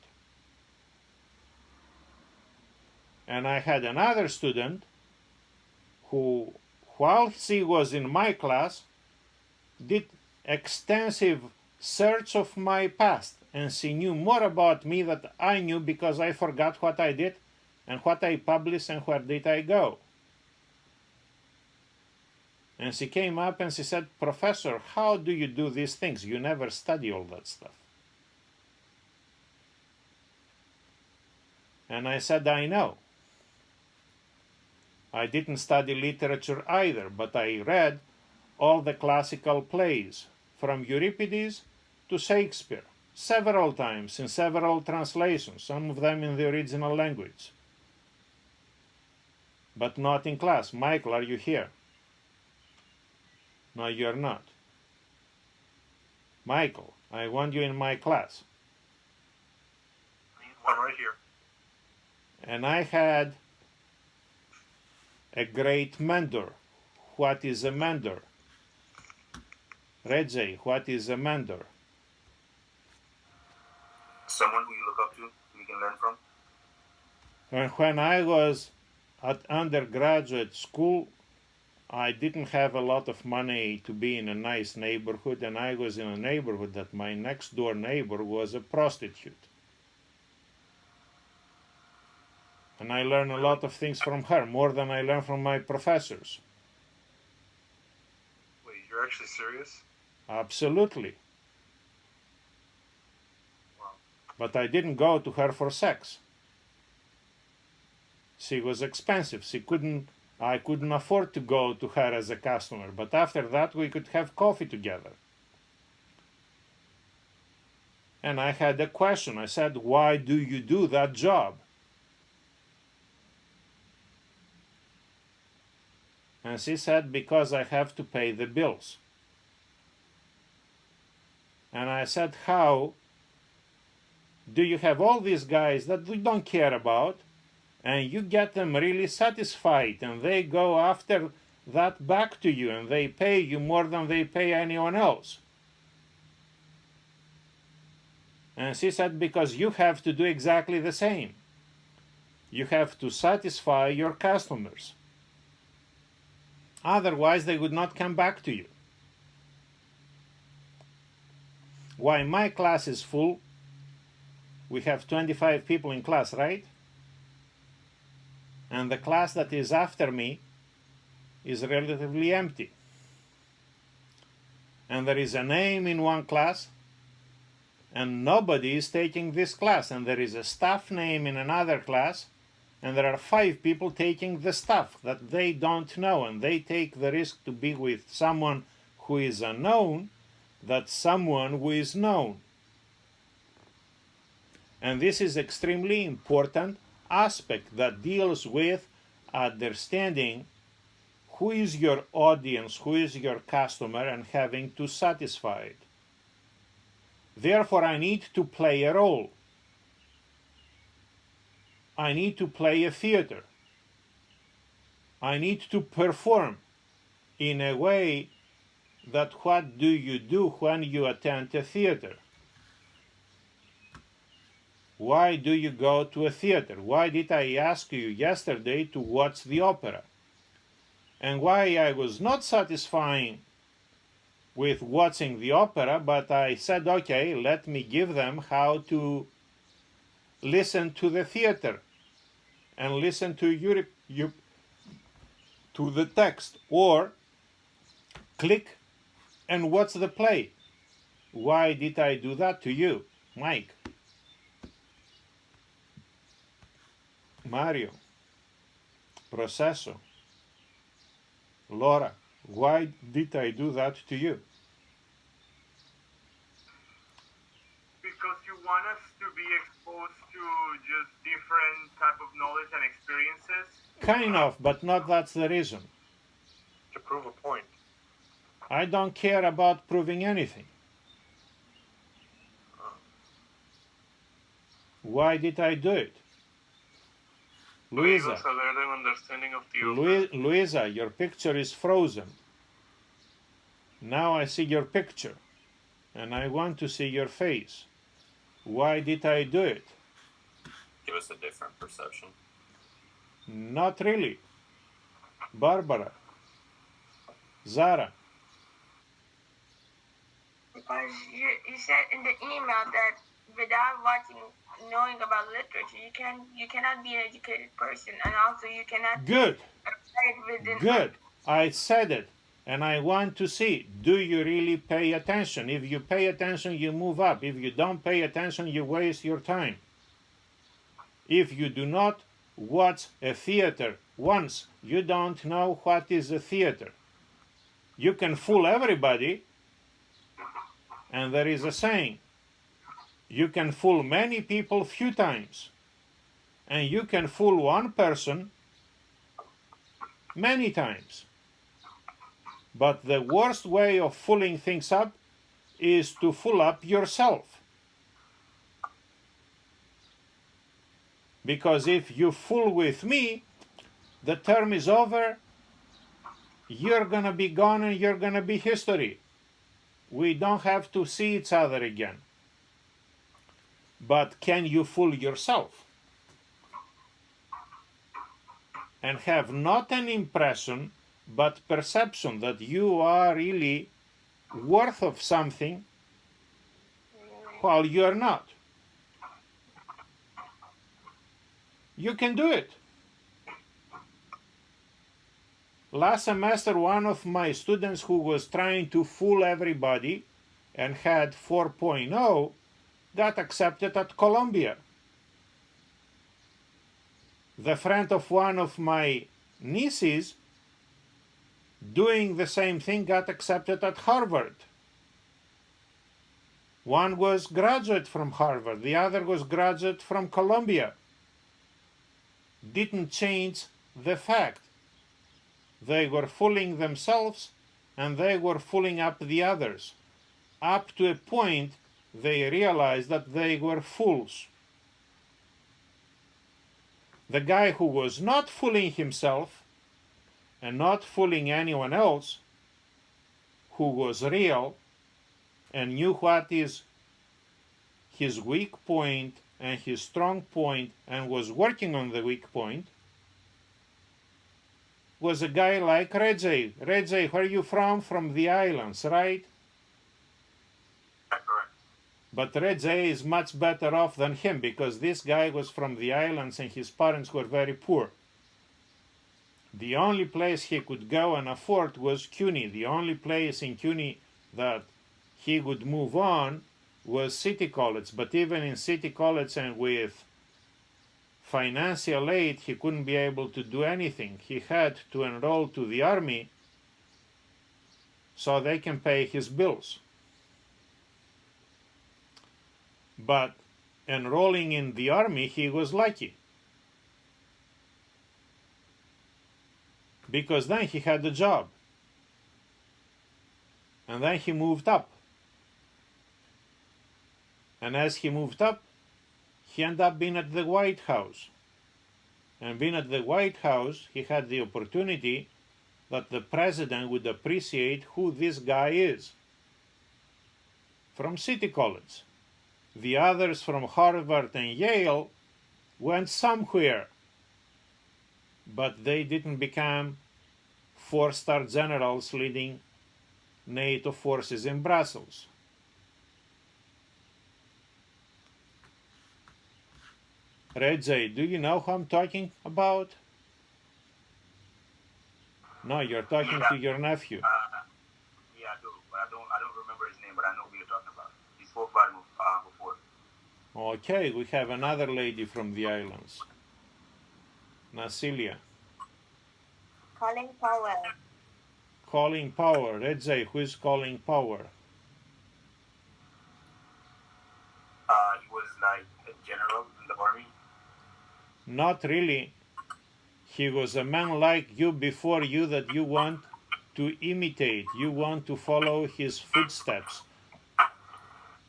And I had another student who, while she was in my class, did extensive search of my past, and she knew more about me than I knew because I forgot what I did and what I published and where did I go. And she came up and she said, Professor, how do you do these things? You never study all that stuff. And I said, I know. I didn't study literature either, but I read all the classical plays, from Euripides to Shakespeare, several times in several translations, some of them in the original language. But not in class. Michael, are you here? No, you're not. Michael, I want you in my class. I'm right here. And I had a great mentor. What is a mentor? Reggie, what is a mentor? Someone who you look up to, who you can learn from. And when I was at undergraduate school, I didn't have a lot of money to be in a nice neighborhood, and I was in a neighborhood that my next door neighbor was a prostitute. And I learned a lot of things from her, more than I learned from my professors. Wait, you're actually serious? Absolutely. Wow. But I didn't go to her for sex. She was expensive. I couldn't afford to go to her as a customer. But after that, we could have coffee together. And I had a question. I said, why do you do that job? And she said, because I have to pay the bills. And I said, how do you have all these guys that you don't care about, and you get them really satisfied, and they go after that back to you, and they pay you more than they pay anyone else? And she said, because you have to do exactly the same. You have to satisfy your customers. Otherwise, they would not come back to you. Why, my class is full. We have 25 people in class, right? And the class that is after me is relatively empty. And there is a name in one class, and nobody is taking this class. And there is a staff name in another class, and there are 5 people taking the staff that they don't know, and they take the risk to be with someone who is unknown, that someone who is known. And this is extremely important aspect that deals with understanding who is your audience, who is your customer, and having to satisfy it. Therefore, I need to play a role. I need to play a theater. I need to perform in a way that what do you do when you attend a theater? Why do you go to a theater? Why did I ask you yesterday to watch the opera? And why I was not satisfying with watching the opera, but I said, okay, let me give them how to listen to the theater and listen to to the text, or click and watch the play. Why did I do that to you, Mike? Mario, Processo, Laura, why did I do that to you? Because you want us to be exposed to just different type of knowledge and experiences. Kind of, but not that's the reason. To prove a point. I don't care about proving anything. Why did I do it? Luisa, Luisa, your picture is frozen. Now I see your picture, and I want to see your face. Why did I do it? Give us a different perception. Not really. Barbara, Zara. Because you said in the email that without knowing about literature, you cannot be an educated person, and also you cannot. Good. Within. Good. I said it, and I want to see, do you really pay attention? If you pay attention, you move up. If you don't pay attention, you waste your time. If you do not watch a theater once, you don't know what is a theater. You can fool everybody, and there is a saying, you can fool many people few times, and you can fool one person many times. But the worst way of fooling things up is to fool up yourself. Because if you fool with me, the term is over, you're gonna be gone and you're gonna be history. We don't have to see each other again. But can you fool yourself? And have not an impression, but perception that you are really worth of something while you are not. You can do it. Last semester, one of my students who was trying to fool everybody and had 4.0 got accepted at Columbia. The friend of one of my nieces doing the same thing got accepted at Harvard. One was graduate from Harvard, the other was graduate from Columbia. Didn't change the fact they were fooling themselves and they were fooling up the others. Up to a point, they realized that they were fools. The guy who was not fooling himself and not fooling anyone else, who was real and knew what is his weak point and his strong point and was working on the weak point, was a guy like Redzei. Redzei, where are you from? From the islands, right? Correct. But Redzei is much better off than him because this guy was from the islands and his parents were very poor. The only place he could go and afford was CUNY. The only place in CUNY that he would move on was City College. But even in City College and with financial aid, he couldn't be able to do anything. He had to enroll to the army so they can pay his bills. But enrolling in the army, he was lucky. Because then he had a job. And then he moved up. And as he moved up, he ended up being at the White House. And being at the White House, he had the opportunity that the president would appreciate who this guy is. From City College. The others from Harvard and Yale went somewhere, but they didn't become 4-star generals leading NATO forces in Brussels. Redzei, do you know who I'm talking about? No, you're talking to your nephew. Yeah, I do, but I don't remember his name, but I know who you're talking about. He spoke about him before. Okay, we have another lady from the islands. Nasilia. Calling power. Calling power. Redzei, who is calling power? He was like a general in the army. Not really. He was a man like you before you that you want to imitate. You want to follow his footsteps.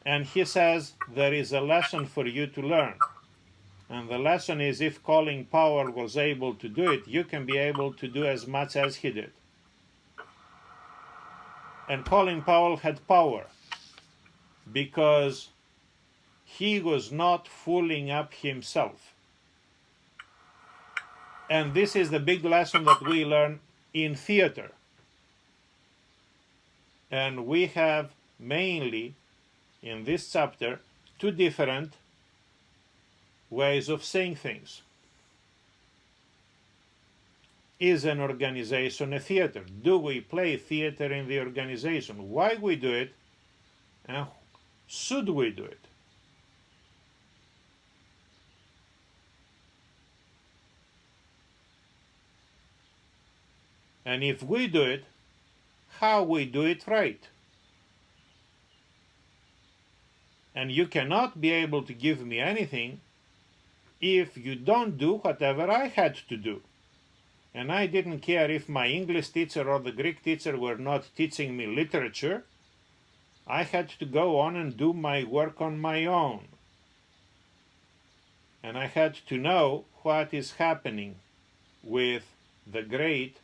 And he says there is a lesson for you to learn. And the lesson is if calling power was able to do it, you can be able to do as much as he did. And Colin Powell had power because he was not fooling up himself. And this is the big lesson that we learn in theater. And we have mainly in this chapter two different ways of saying things. Is an organization a theater? Do we play theater in the organization? Why we do it? And should we do it? And if we do it, how we do it right? And you cannot be able to give me anything if you don't do whatever I had to do. And I didn't care if my English teacher or the Greek teacher were not teaching me literature. I had to go on and do my work on my own. And I had to know what is happening with the great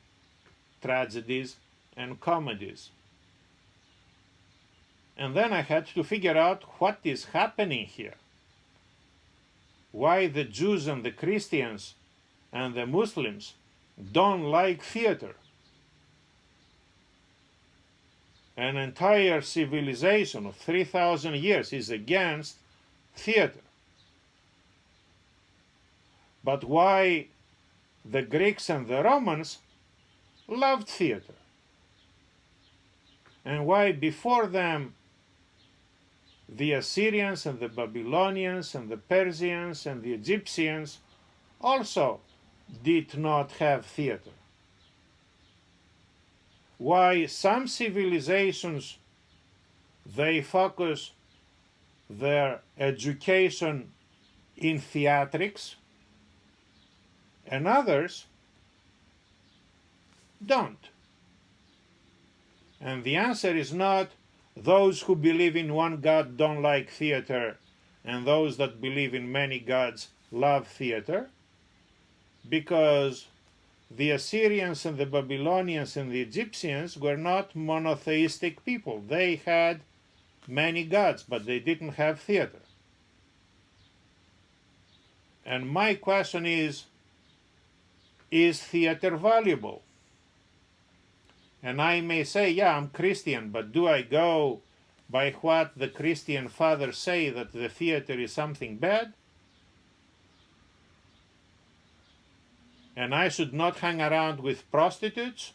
tragedies and comedies. And then I had to figure out what is happening here. Why the Jews and the Christians and the Muslims don't like theater. An entire civilization of 3,000 years is against theater. But why the Greeks and the Romans loved theater? And why before them the Assyrians and the Babylonians and the Persians and the Egyptians also did not have theater? Why some civilizations, they focus their education in theatrics, and others don't. And the answer is not those who believe in one God don't like theater and those that believe in many gods love theater, because the Assyrians and the Babylonians and the Egyptians were not monotheistic people. They had many gods, but they didn't have theater. And my question is theater valuable? And I may say, yeah, I'm Christian, but do I go by what the Christian fathers say, that the theater is something bad? And I should not hang around with prostitutes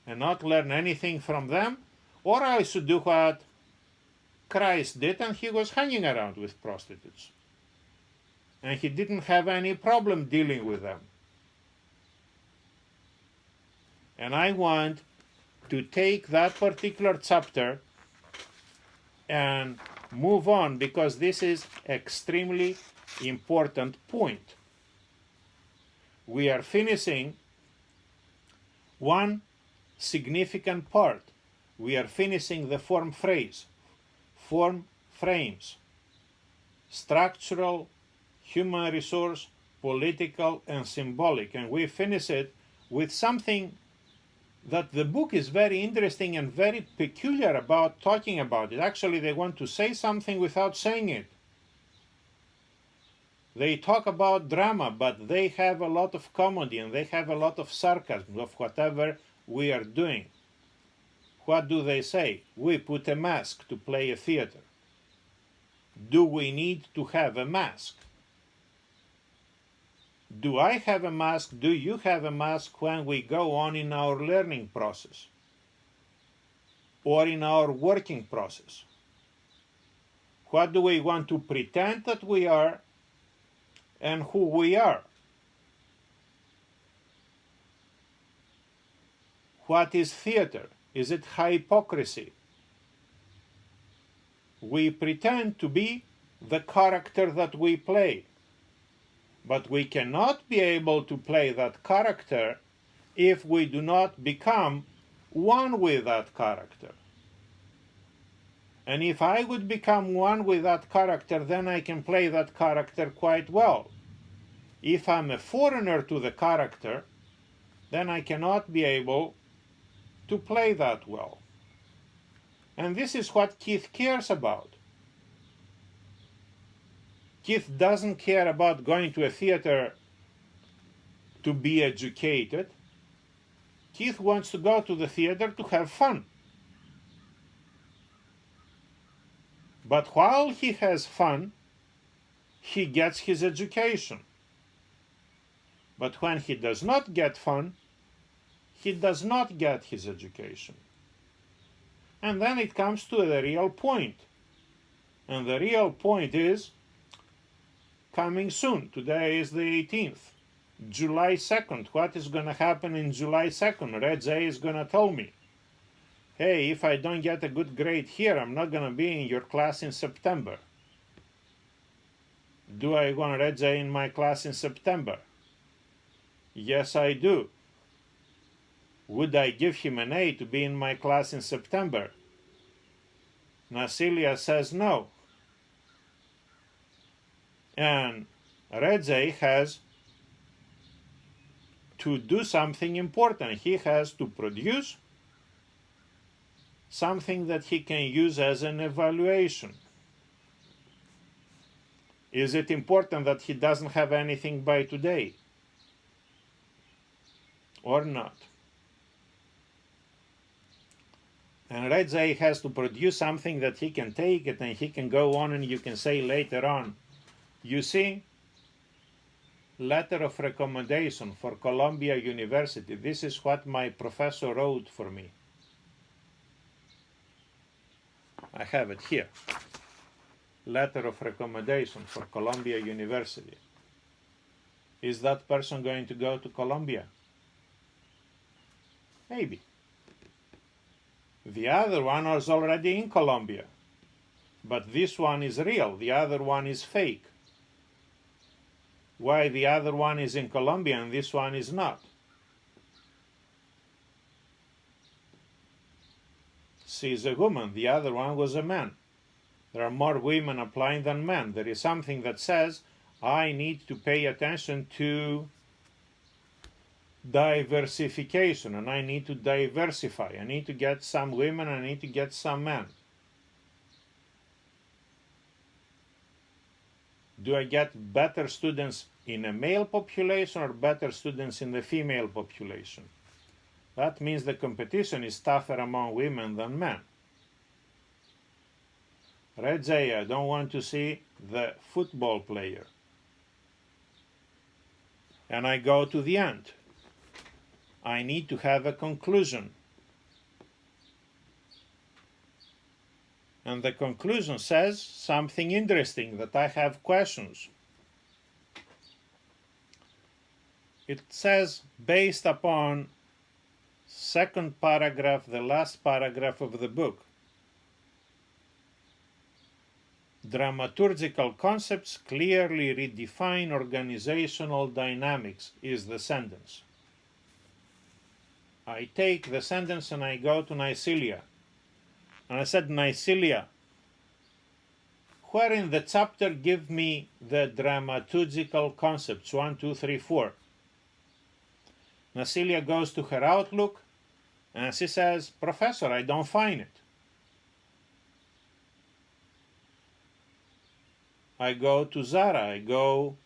and not learn anything from them? Or I should do what Christ did, and he was hanging around with prostitutes. And he didn't have any problem dealing with them. And I want to take that particular chapter and move on, because this is extremely important point. We are finishing one significant part. We are finishing the form phrase, form frames, structural, human resource, political, and symbolic. And we finish it with something that the book is very interesting and very peculiar about talking about it. Actually, they want to say something without saying it. They talk about drama, but they have a lot of comedy and they have a lot of sarcasm of whatever we are doing. What do they say? We put a mask to play a theater. Do we need to have a mask? Do I have a mask? Do you have a mask when we go on in our learning process or in our working process? What do we want to pretend that we are and who we are? What is theater? Is it hypocrisy? We pretend to be the character that we play. But we cannot be able to play that character if we do not become one with that character. And if I would become one with that character, then I can play that character quite well. If I'm a foreigner to the character, then I cannot be able to play that well. And this is what Keith cares about. Keith doesn't care about going to a theater to be educated. Keith wants to go to the theater to have fun. But while he has fun, he gets his education. But when he does not get fun, he does not get his education. And then it comes to the real point. And the real point is coming soon. Today is the 18th. July 2nd. What is going to happen in July 2nd? Red J is going to tell me, hey, if I don't get a good grade here, I'm not going to be in your class in September. Do I want Red J in my class in September? Yes, I do. Would I give him an A to be in my class in September? Nasilia says no. And Redzei has to do something important. He has to produce something that he can use as an evaluation. Is it important that he doesn't have anything by today? Or not? And Redzei has to produce something that he can take it and he can go on, and you can say later on, you see, letter of recommendation for Columbia University. This is what my professor wrote for me. I have it here. Letter of recommendation for Columbia University. Is that person going to go to Columbia? Maybe. The other one is already in Columbia. But this one is real. The other one is fake. Why the other one is in Columbia and this one is not? sees a woman, the other one was a man. There are more women applying than men. There is something that says, I need to pay attention to diversification, and I need to diversify. I need to get some women, I need to get some men. Do I get better students in a male population or better students in the female population? That means the competition is tougher among women than men. Red Jay, I don't want to see the football player. And I go to the end. I need to have a conclusion. And the conclusion says something interesting, that I have questions. It says, based upon second paragraph, the last paragraph of the book, dramaturgical concepts clearly redefine organizational dynamics is the sentence. I take the sentence and I go to Nicelia. And I said, Nicelia, where in the chapter give me the dramaturgical concepts, 1, 2, 3, 4. Nicelia goes to her Outlook and she says, Professor, I don't find it. I go to Zara, I go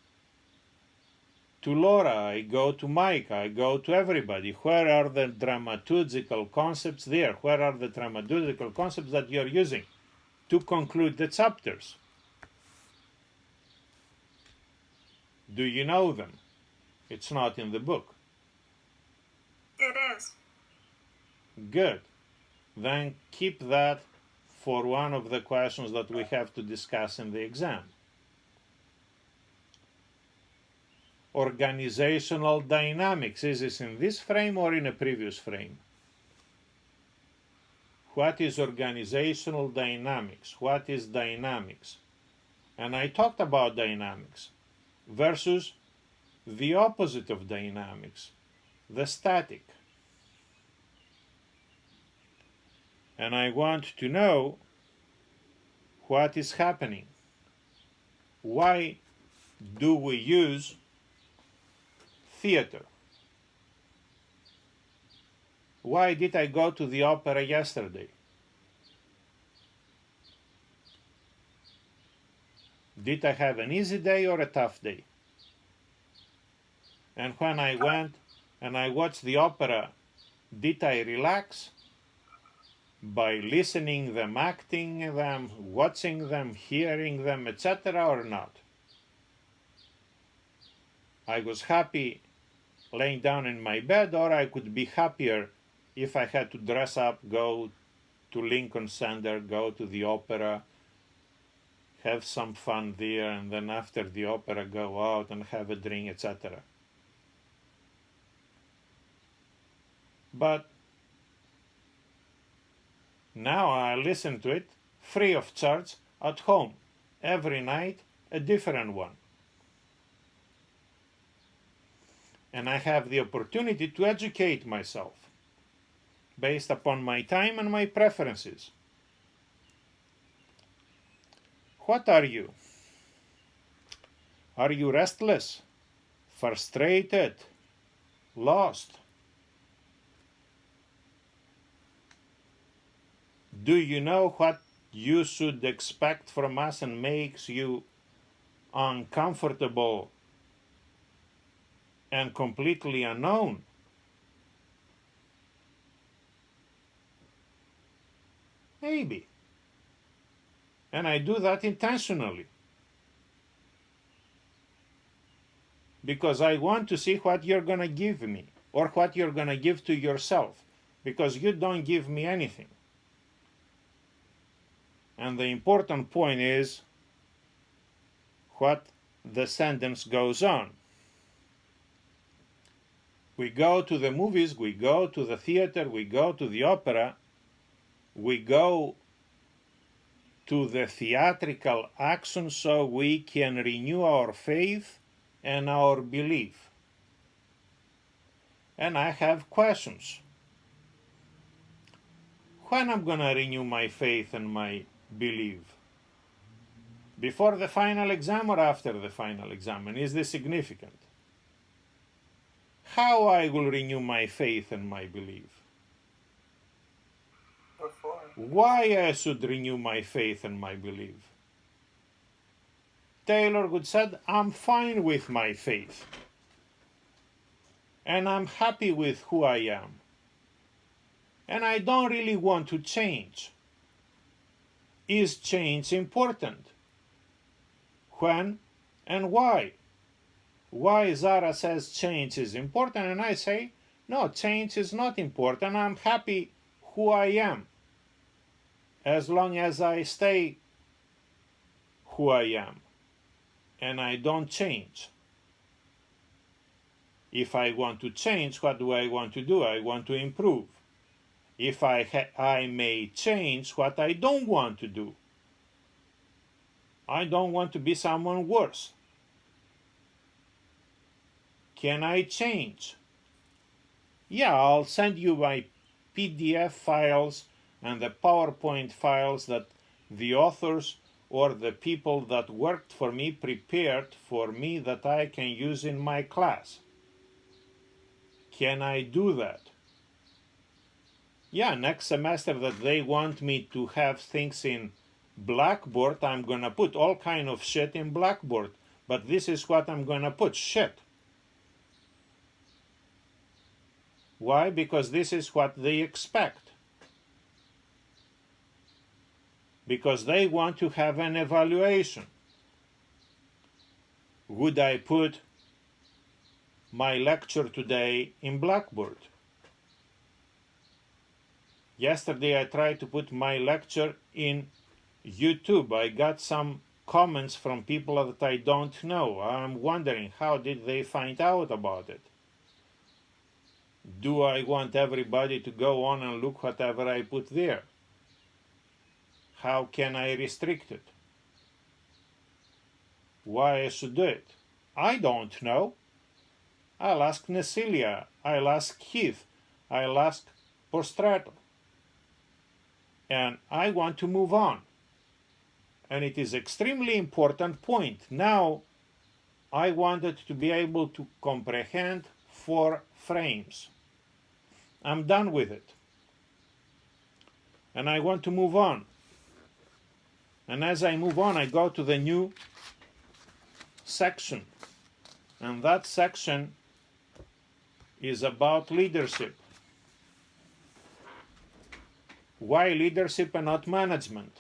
to Laura, I go to Mike, I go to everybody. Where are the dramaturgical concepts there? Where are the dramaturgical concepts that you're using to conclude the chapters? Do you know them? It's not in the book. It is. Good. Then keep that for one of the questions that we have to discuss in the exam. Organizational dynamics. Is this in this frame or in a previous frame? What is organizational dynamics? What is dynamics? And I talked about dynamics versus the opposite of dynamics, the static. And I want to know what is happening. Why do we use theater? Why did I go to the opera yesterday? Did I have an easy day or a tough day? And when I went and I watched the opera, did I relax by listening them, acting them, watching them, hearing them, etc. or not? I was happy laying down in my bed, or I could be happier if I had to dress up, go to Lincoln Center, go to the opera, have some fun there, and then after the opera go out and have a drink, etc. But now I listen to it free of charge at home, every night a different one. And I have the opportunity to educate myself based upon my time and my preferences. What are you? Are you restless, frustrated, lost? Do you know what you should expect from us and makes you uncomfortable and completely unknown? Maybe. And I do that intentionally. Because I want to see what you're going to give me, or what you're going to give to yourself, because you don't give me anything. And the important point is what the sentence goes on. We go to the movies, we go to the theater, we go to the opera, we go to the theatrical action so we can renew our faith and our belief. And I have questions. When I'm gonna renew my faith and my belief? Before the final exam or after the final exam? And is this significant? How I will renew my faith and my belief? Before. Why I should renew my faith and my belief? Taylor Good said, I'm fine with my faith. And I'm happy with who I am. And I don't really want to change. Is change important? When and why? Why Zara says change is important and I say, no, change is not important. I'm happy who I am as long as I stay who I am and I don't change. If I want to change, what do I want to do? I want to improve. If I may change what I don't want to do. I don't want to be someone worse. Can I change? Yeah, I'll send you my PDF files and the PowerPoint files that the authors or the people that worked for me prepared for me that I can use in my class. Can I do that? Yeah, next semester that they want me to have things in Blackboard, I'm gonna put all kind of shit in Blackboard. But this is what I'm gonna put, shit. Why? Because this is what they expect. Because they want to have an evaluation. Would I put my lecture today in Blackboard? Yesterday I tried to put my lecture in YouTube. I got some comments from people that I don't know. I'm wondering, how did they find out about it? Do I want everybody to go on and look whatever I put there? How can I restrict it? Why I should do it? I don't know. I'll ask Necilia. I'll ask Keith. I'll ask Postrato. And I want to move on. And it is extremely important point. Now, I wanted to be able to comprehend 4 frames. I'm done with it. And I want to move on. And as I move on, I go to the new section. And that section is about leadership. Why leadership and not management?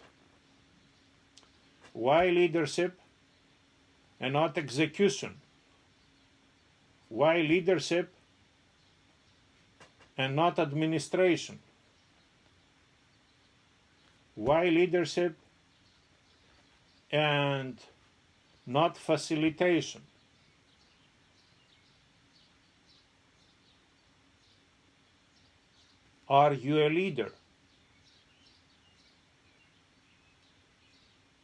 Why leadership and not execution? Why leadership and not administration? Why leadership and not facilitation? Are you a leader?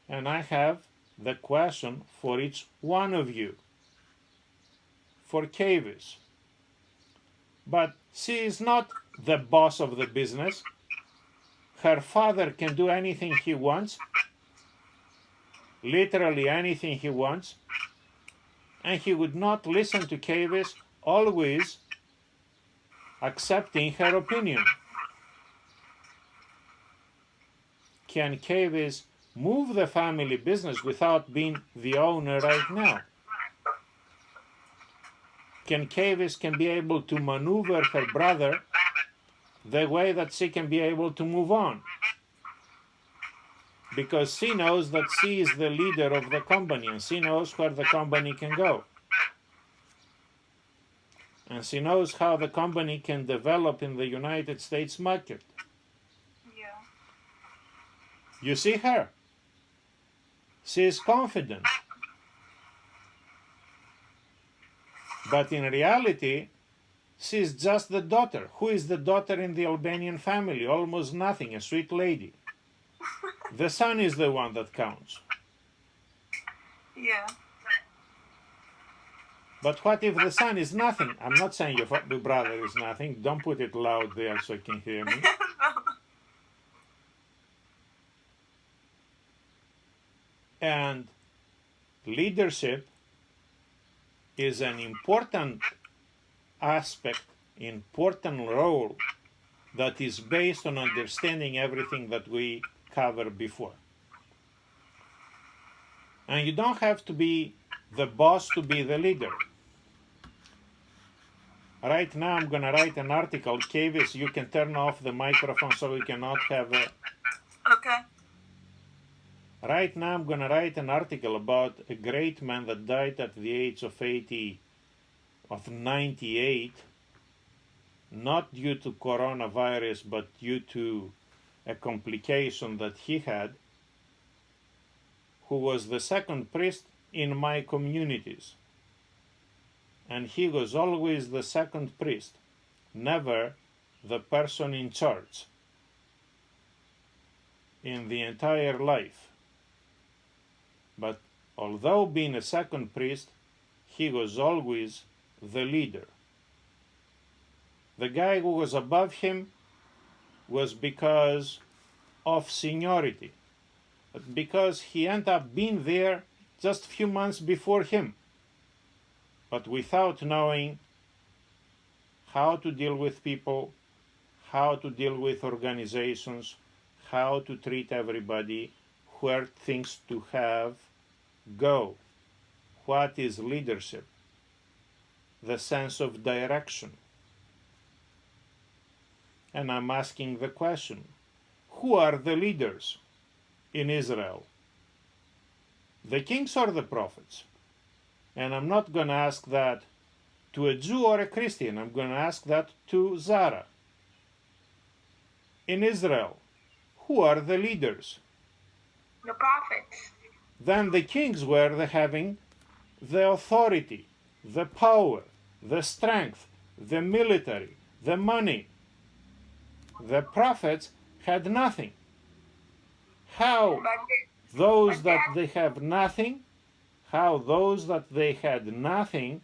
And I have the question for each one of you. For Kavis. But she is not the boss of the business. Her father can do anything he wants. Literally anything he wants. And he would not listen to Kavis, always accepting her opinion. Can Kavis move the family business without being the owner right now? Can Kavis be able to maneuver her brother the way that she can be able to move on? Because she knows that she is the leader of the company and she knows where the company can go. And she knows how the company can develop in the United States market. Yeah. You see her? She is confident. But in reality, she is just the daughter. Who is the daughter in the Albanian family? Almost nothing, a sweet lady. The son is the one that counts. Yeah. But what if the son is nothing? I'm not saying your brother is nothing. Don't put it loud there so you can hear me. And leadership is an important aspect, important role that is based on understanding everything that we covered before. And you don't have to be the boss to be the leader. Right now I'm going to write an article. Kavis, you can turn off the microphone so we cannot have a... Okay. Right now I'm going to write an article about a great man that died at the age of 98, not due to coronavirus, but due to a complication that he had, who was the second priest in my communities. And he was always the second priest, never the person in charge in the entire life. But although being a second priest, he was always the leader. The guy who was above him was because of seniority, but because he ended up being there just a few months before him, but without knowing how to deal with people, how to deal with organizations, how to treat everybody, where things to have go. What is leadership? The sense of direction. And I'm asking the question, who are the leaders in Israel? The kings or the prophets? And I'm not going to ask that to a Jew or a Christian. I'm going to ask that to Zara. In Israel, who are the leaders? The prophets. Then the kings were having the authority, the power, the strength, the military, the money. The prophets had nothing. How those that they have nothing, how those that they had nothing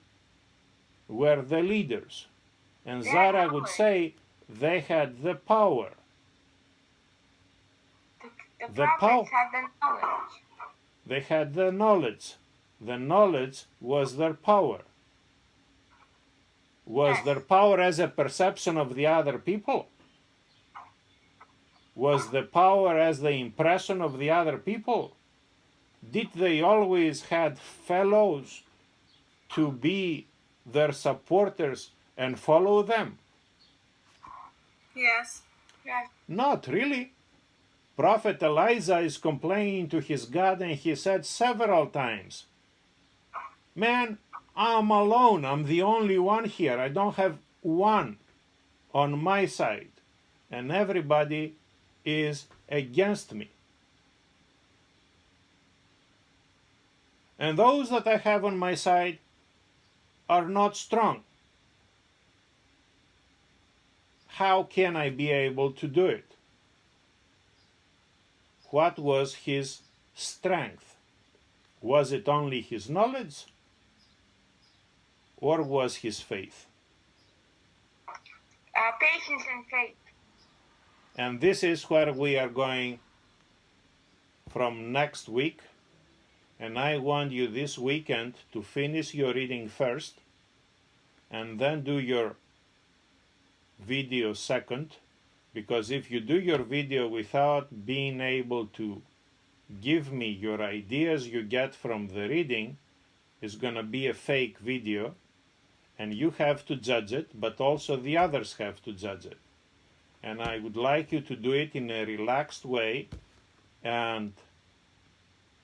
were the leaders? And Zara would say they had the power. The prophets had the knowledge. They had the knowledge. The knowledge was their power. Was their power as a perception of the other people? Was the power as the impression of the other people? Did they always had fellows to be their supporters and follow them? Yes. Yes. Not really. Prophet Elijah is complaining to his God, and he said several times, man, I'm alone. I'm the only one here. I don't have one on my side. And everybody is against me. And those that I have on my side are not strong. How can I be able to do it? What was his strength? Was it only his knowledge? Or was his faith? Patience and faith. And this is where we are going from next week. And I want you this weekend to finish your reading first and then do your video second. Because if you do your video without being able to give me your ideas you get from the reading, it's going to be a fake video. And you have to judge it, but also the others have to judge it. And I would like you to do it in a relaxed way. And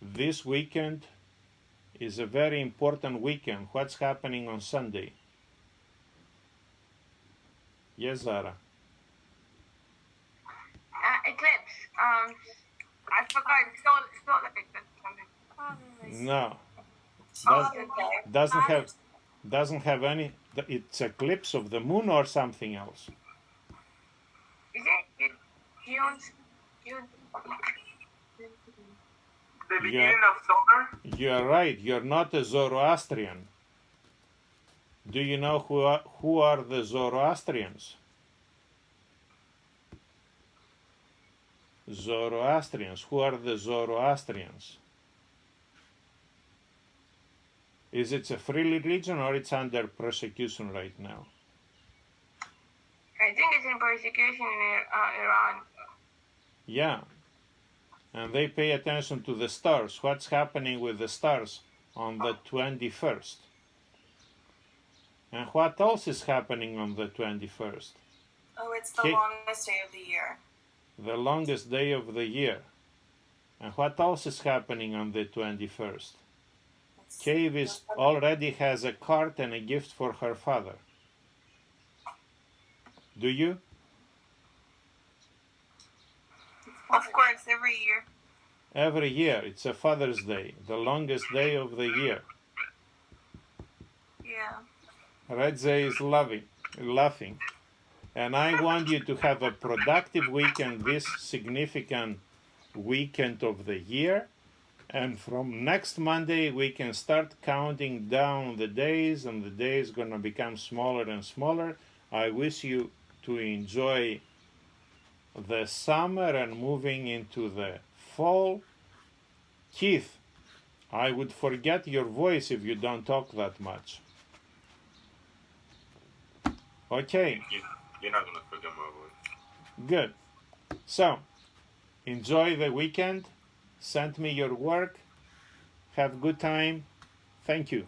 this weekend is a very important weekend. What's happening on Sunday? Yes, Zara. Eclipse. I forgot. Solar eclipse. No. Doesn't have any. It's eclipse of the moon or something else. Is it June? The beginning of summer? You're right. You're not a Zoroastrian. Do you know who are the Zoroastrians? Zoroastrians. Who are the Zoroastrians? Is it a free religion or it's under persecution right now? I think it's in persecution in Iran. Yeah. And they pay attention to the stars. What's happening with the stars on the 21st? And what else is happening on the 21st? Oh, it's the longest day of the year. The longest day of the year. And what else is happening on the 21st? Cave already has a card and a gift for her father. Do you? Of course, every year. Every year. It's a Father's Day, the longest day of the year. Yeah. Redze is laughing. And I want you to have a productive weekend, this significant weekend of the year. And from next Monday, we can start counting down the days, and the days going to become smaller and smaller. I wish you to enjoy the summer and moving into the fall. Keith, I would forget your voice if you don't talk that much. Okay. You're not going to forget my voice. Good. So, enjoy the weekend. Send me your work. Have a good time. Thank you.